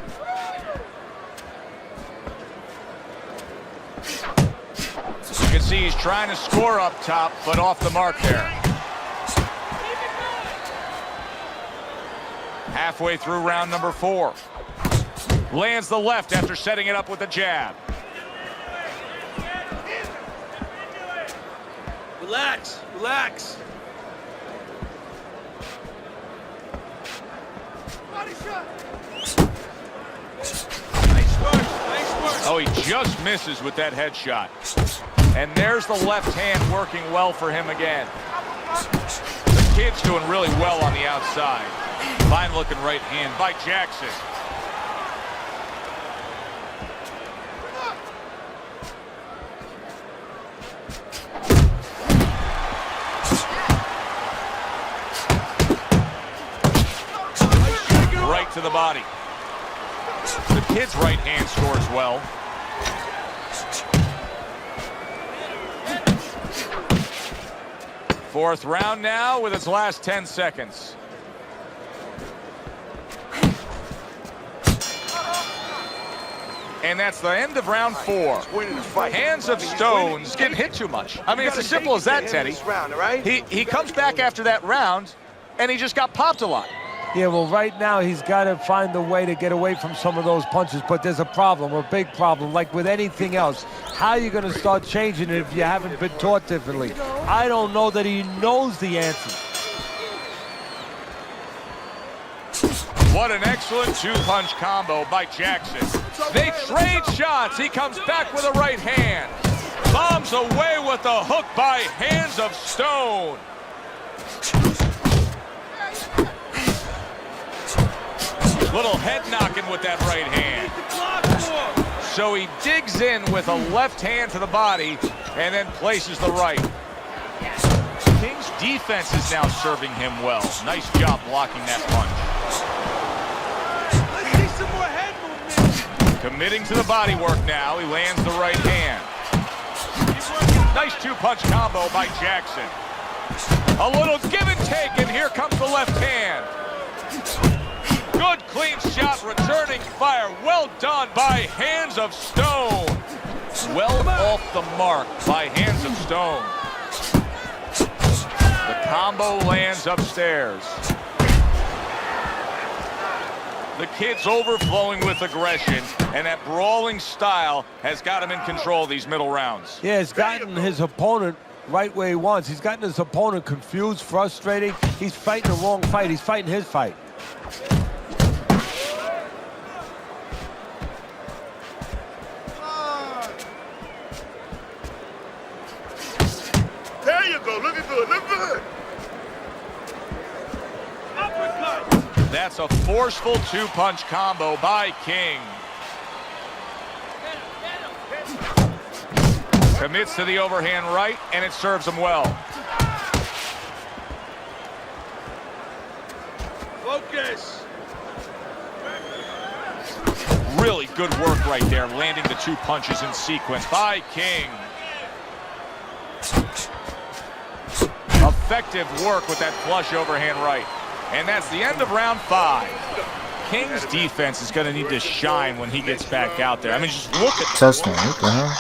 You can see he's trying to score up top, but off the mark there. Halfway through round number 4. Lands the left after setting it up with a jab. Relax, relax. Body shot. Nice work, nice work. Oh, he just misses with that headshot. And there's the left hand working well for him again. The kid's doing really well on the outside. Fine looking right hand by Jackson. Right to the body. The kid's right hand scores well. Fourth round now with its last 10 seconds. And that's the end of round 4. Hands of Stones getting hit too much. I mean, it's as simple as that, Teddy. He comes back after that round, and he just got popped a lot. Yeah, well, right now he's got to find a way to get away from some of those punches, but there's a problem, a big problem. Like with anything else, how are you going to start changing it if you haven't been taught differently? I don't know that he knows the answer. What an excellent two-punch combo by Jackson. They trade shots. He comes back with a right hand. Bombs away with a hook by Hands of Stone. Little head knocking with that right hand. So he digs in with a left hand to the body and then places the right. King's defense is now serving him well. Nice job blocking that punch. Let's see some more head movement. Committing to the body work now. He lands the right hand. Nice two-punch combo by Jackson. A little give and take, and here comes the left hand. Good clean shot, returning fire. Well done by Hands of Stone. Well off the mark by Hands of Stone. The combo lands upstairs. The kid's overflowing with aggression, and that brawling style has got him in control of these middle rounds. Yeah, he's gotten his opponent right where he wants. He's gotten his opponent confused, frustrating. He's fighting the wrong fight. He's fighting his fight. There you go. Looking good. Look good. Uppercut. That's a forceful two-punch combo by King. Commits to the overhand right, and it serves him well. Focus. Really good work right there, landing the two punches in sequence by King. Effective work with that flush overhand right. And that's the end of round 5. King's defense is going to need to shine when he gets back out there. I mean, just look at Testing, what the hell?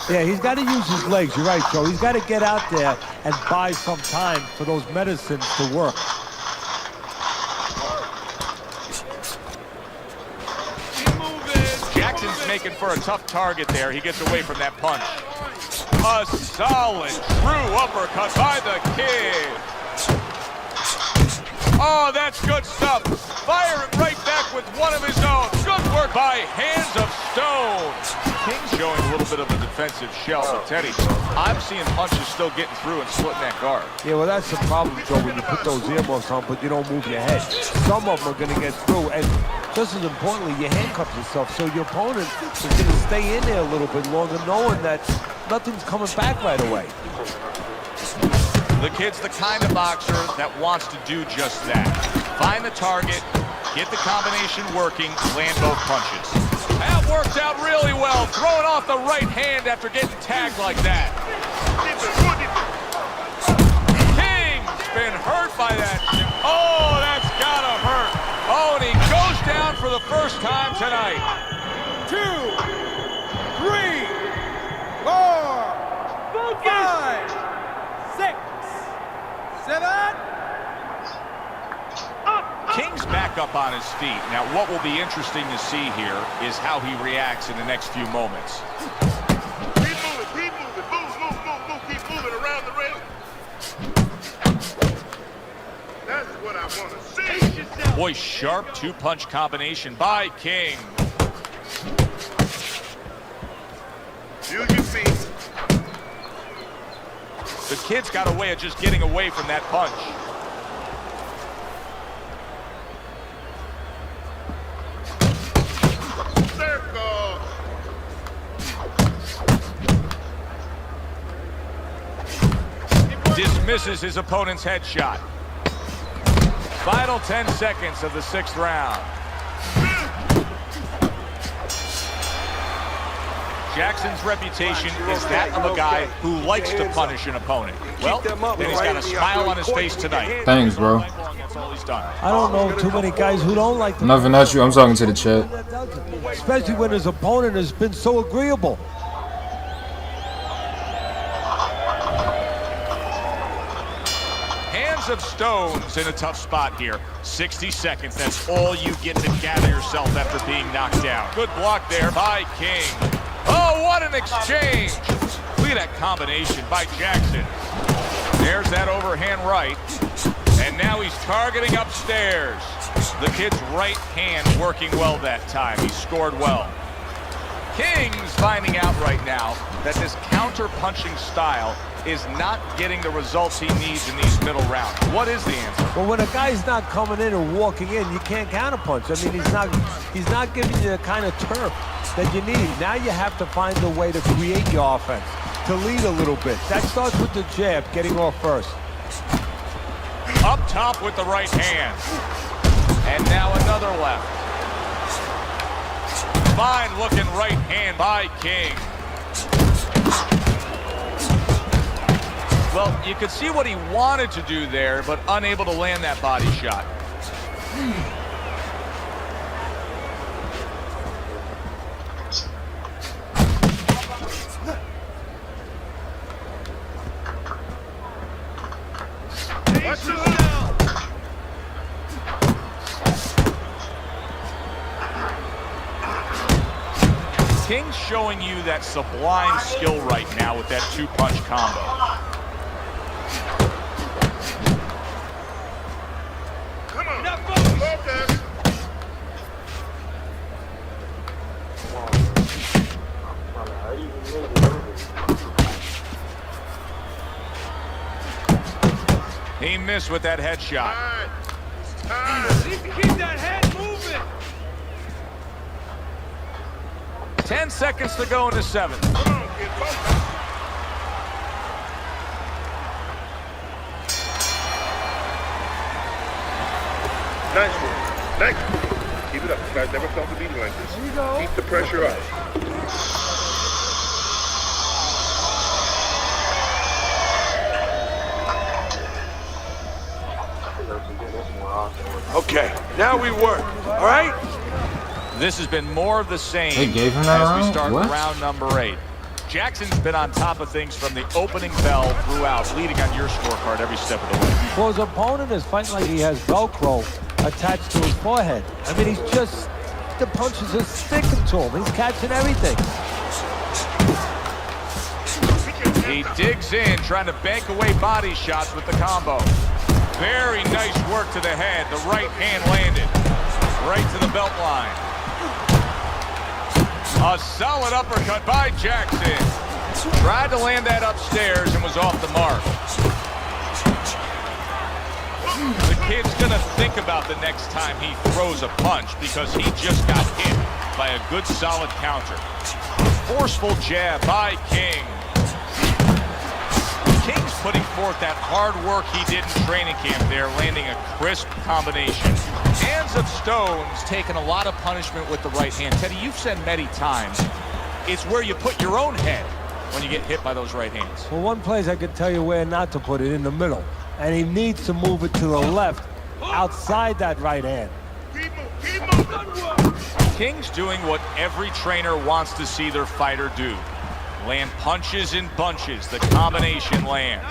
Yeah, he's got to use his legs. You're right, Joe. He's got to get out there and buy some time for those medicines to work. Keep moving. Jackson's making for a tough target there. He gets away from that punch. A solid, true uppercut by the kid. Oh, that's good stuff. Firing right back with one of his own. Good work by Hands of Stone. King's showing a little bit of a defensive shell, but Teddy, I'm seeing punches still getting through and splitting that guard. Yeah, well, that's the problem, Joe, when you put those earmuffs on, but you don't move your head. Some of them are going to get through, and just as importantly, you handcuff yourself, so your opponent is going to stay in there a little bit longer, knowing that nothing's coming back right away. The kid's the kind of boxer that wants to do just that. Find the target, get the combination working, land both punches. That worked out really well, throwing off the right hand after getting tagged like that. King's been hurt by that. Oh, that's gotta hurt. Oh, and he goes down for the first time tonight. 2, 3, 4, 5, 6, 7. King's back up on his feet. Now, what will be interesting to see here is how he reacts in the next few moments. Keep moving. Move. Keep moving around the ring. That's what I want to see. Boy, sharp two-punch combination by King. me. The kid's got a way of just getting away from that punch. Circle. Dismisses his opponent's headshot. Final 10 seconds of the 6th round. Jackson's reputation is that of a guy who likes to punish an opponent. Well, then he's got a smile on his face tonight. Thanks, bro. That's all he's done. I don't know too many guys who don't like to. Nothing at you. I'm talking to the chat. Especially when his opponent has been so agreeable. Hands of Stone's in a tough spot here. 60 seconds, that's all you get to gather yourself after being knocked down. Good block there by King. Oh, what an exchange! Look at that combination by Jackson. There's that overhand right. And now he's targeting upstairs. The kid's right hand working well that time. He scored well. King's finding out right now that this counter-punching style is not getting the results he needs in these middle rounds. What is the answer? Well, when a guy's not coming in and walking in, you can't counterpunch. I mean, he's not giving you the kind of turf that you need. Now you have to find a way to create your offense, to lead a little bit. That starts with the jab, getting off first. Up top with the right hand. And now another left. Fine looking right hand by King. Well, you could see what he wanted to do there, but unable to land that body shot. Watch yourself. King's showing you that sublime skill right now with that two-punch combo. Come on. Focus. He missed with that headshot. Time. Need to keep that head moving. 10 seconds to go in the 7th. Come on, kid. Focus. Nice one. Nice. Keep it up. You guys never felt a beating like this. There you go. Keep the pressure up. Okay, now we work, all right? This has been more of the same They gave him that as we round? start What? round number 8. Jackson's been on top of things from the opening bell throughout, leading on your scorecard every step of the way. Well, his opponent is fighting like he has Velcro attached to his forehead. I mean, he's just, the punches are sticking to him. He's catching everything. He digs in, trying to bank away body shots with the combo. Very nice work to the head. The right hand landed right to the belt line. A solid uppercut by Jackson. Tried to land that upstairs and was off the mark. The kid's gonna think about the next time he throws a punch because he just got hit by a good solid counter. Forceful jab by King. King's putting forth that hard work he did in training camp there, landing a crisp combination. Hands of Stone's taking a lot of punishment with the right hand. Teddy, you've said many times, it's where you put your own head when you get hit by those right hands. Well, one place I could tell you where not to put it, in the middle. And he needs to move it to the left, outside that right hand. Keep moving. King's doing what every trainer wants to see their fighter do. Land punches in bunches. The combination lands.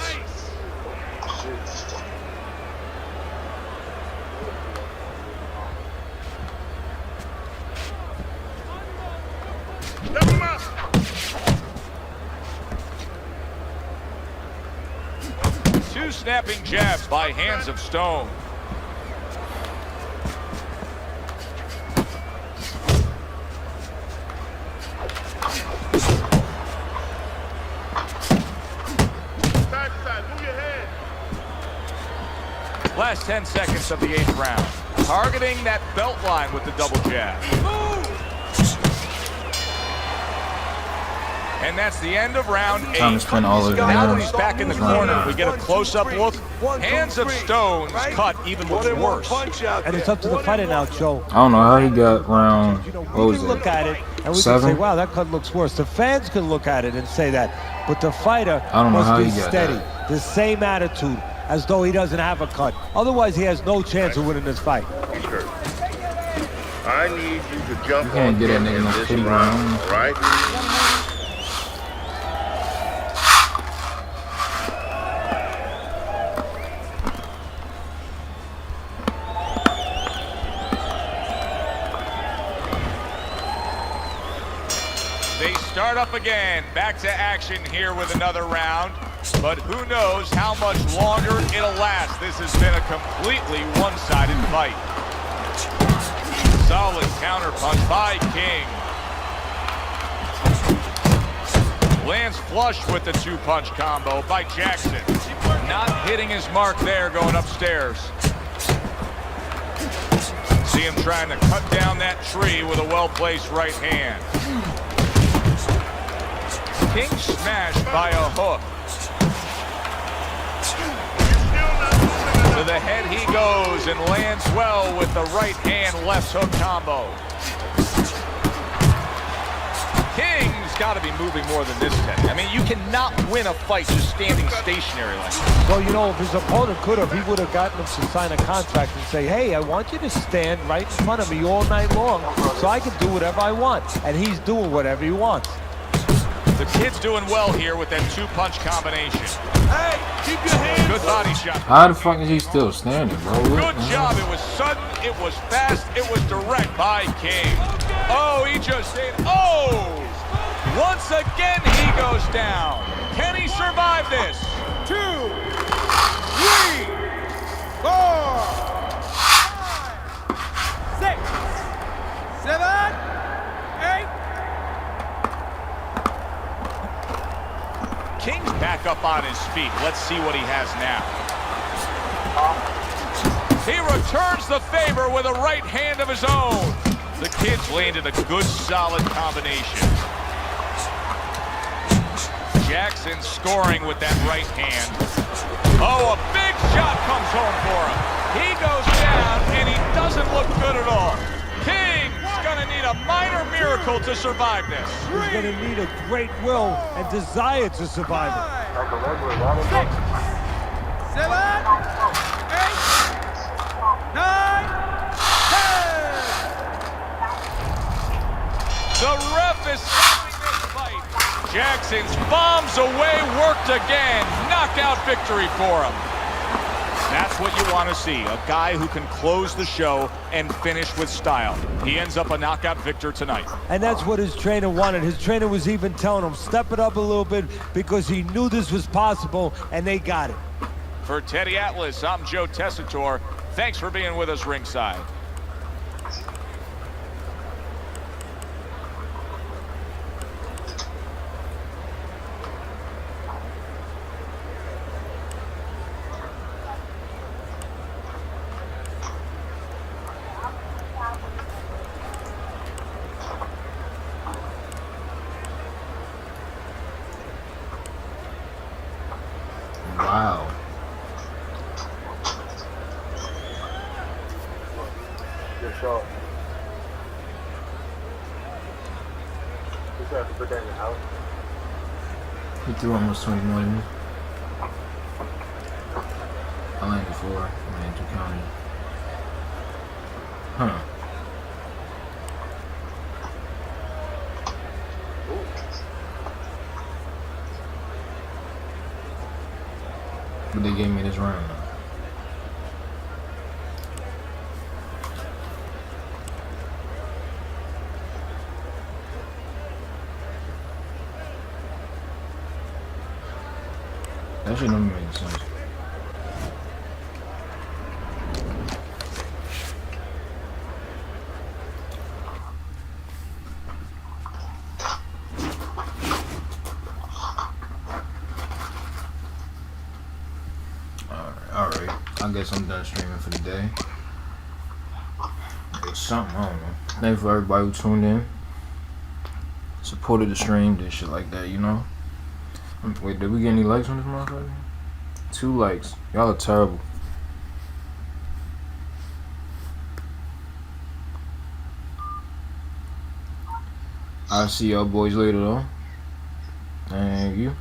Step him up. Two snapping jabs by Hands of Stone. Last 10 seconds of the 8th round. Targeting that belt line with the double jab. And that's the end of round 8. Time to spend all of Now that it. he's back in the corner, we get a close-up look. Hands of Stone's cut even looks worse. And it's up to the fighter now, Joe. I don't know how he got round. What was We can look it? at it and we 7? can say, wow, that cut looks worse. The fans can look at it and say that. But the fighter I don't know how must be he got steady. that. The same attitude as though he doesn't have a cut. Otherwise, he has no chance of winning this fight. He's hurt. I need you to jump You can't on get that him nigga in no this pity round, round. all right? They start up again. Back to action here with another round. But who knows how much longer it'll last. This has been a completely one-sided fight. Solid counterpunch by King. Lands flush with the 2-punch combo by Jackson. Not hitting his mark there going upstairs. See him trying to cut down that tree with a well-placed right hand. King smashed by a hook. To the head he goes and lands well with the right hand left hook combo. King's got to be moving more than this, Teddy. I mean, you cannot win a fight just standing stationary like that. Well, you know, if his opponent could have, he would have gotten him to sign a contract and say, hey, I want you to stand right in front of me all night long so I can do whatever I want. And he's doing whatever he wants. The kid's doing well here with that 2-punch combination. Hey, keep your hands Good body shot. How the fuck is he still standing, bro? Good job. It was sudden, it was fast, it was direct by King. Oh, he just did. Oh! Once again, he goes down. Can he survive this? 2, 3, 4, 5, 6, 7, 8. King's back up on his feet. Let's see what he has now. He returns the favor with a right hand of his own. The kid's landed a good, solid combination. Jackson scoring with that right hand. Oh, a big shot comes home for him. He goes down, and he doesn't look good at all. King's gonna need a minor miracle to survive this. He's going to need a great will and desire to survive it. 6, 7, 8, 9, 10. The ref is stopping this fight. Jackson's bombs away, worked again. Knockout victory for him. That's what you want to see, a guy who can close the show and finish with style. He ends up a knockout victor tonight. And that's what his trainer wanted. His trainer was even telling him, step it up a little bit because he knew this was possible, and they got it. For Teddy Atlas, I'm Joe Tessitore. Thanks for being with us ringside. Wow. Good shot. Just have to put that in the house. He threw almost 20 more than me. I landed 4. I landed 2 county. Huh. But they gave me this round though. That shit don't make sense. All right. I guess I'm done streaming for the day. Or something, I don't know. Thanks for everybody who tuned in. Supported the stream, did shit like that, you know? Wait, did we get any likes on this motherfucker? 2 likes. Y'all are terrible. I'll see y'all boys later though. Thank you.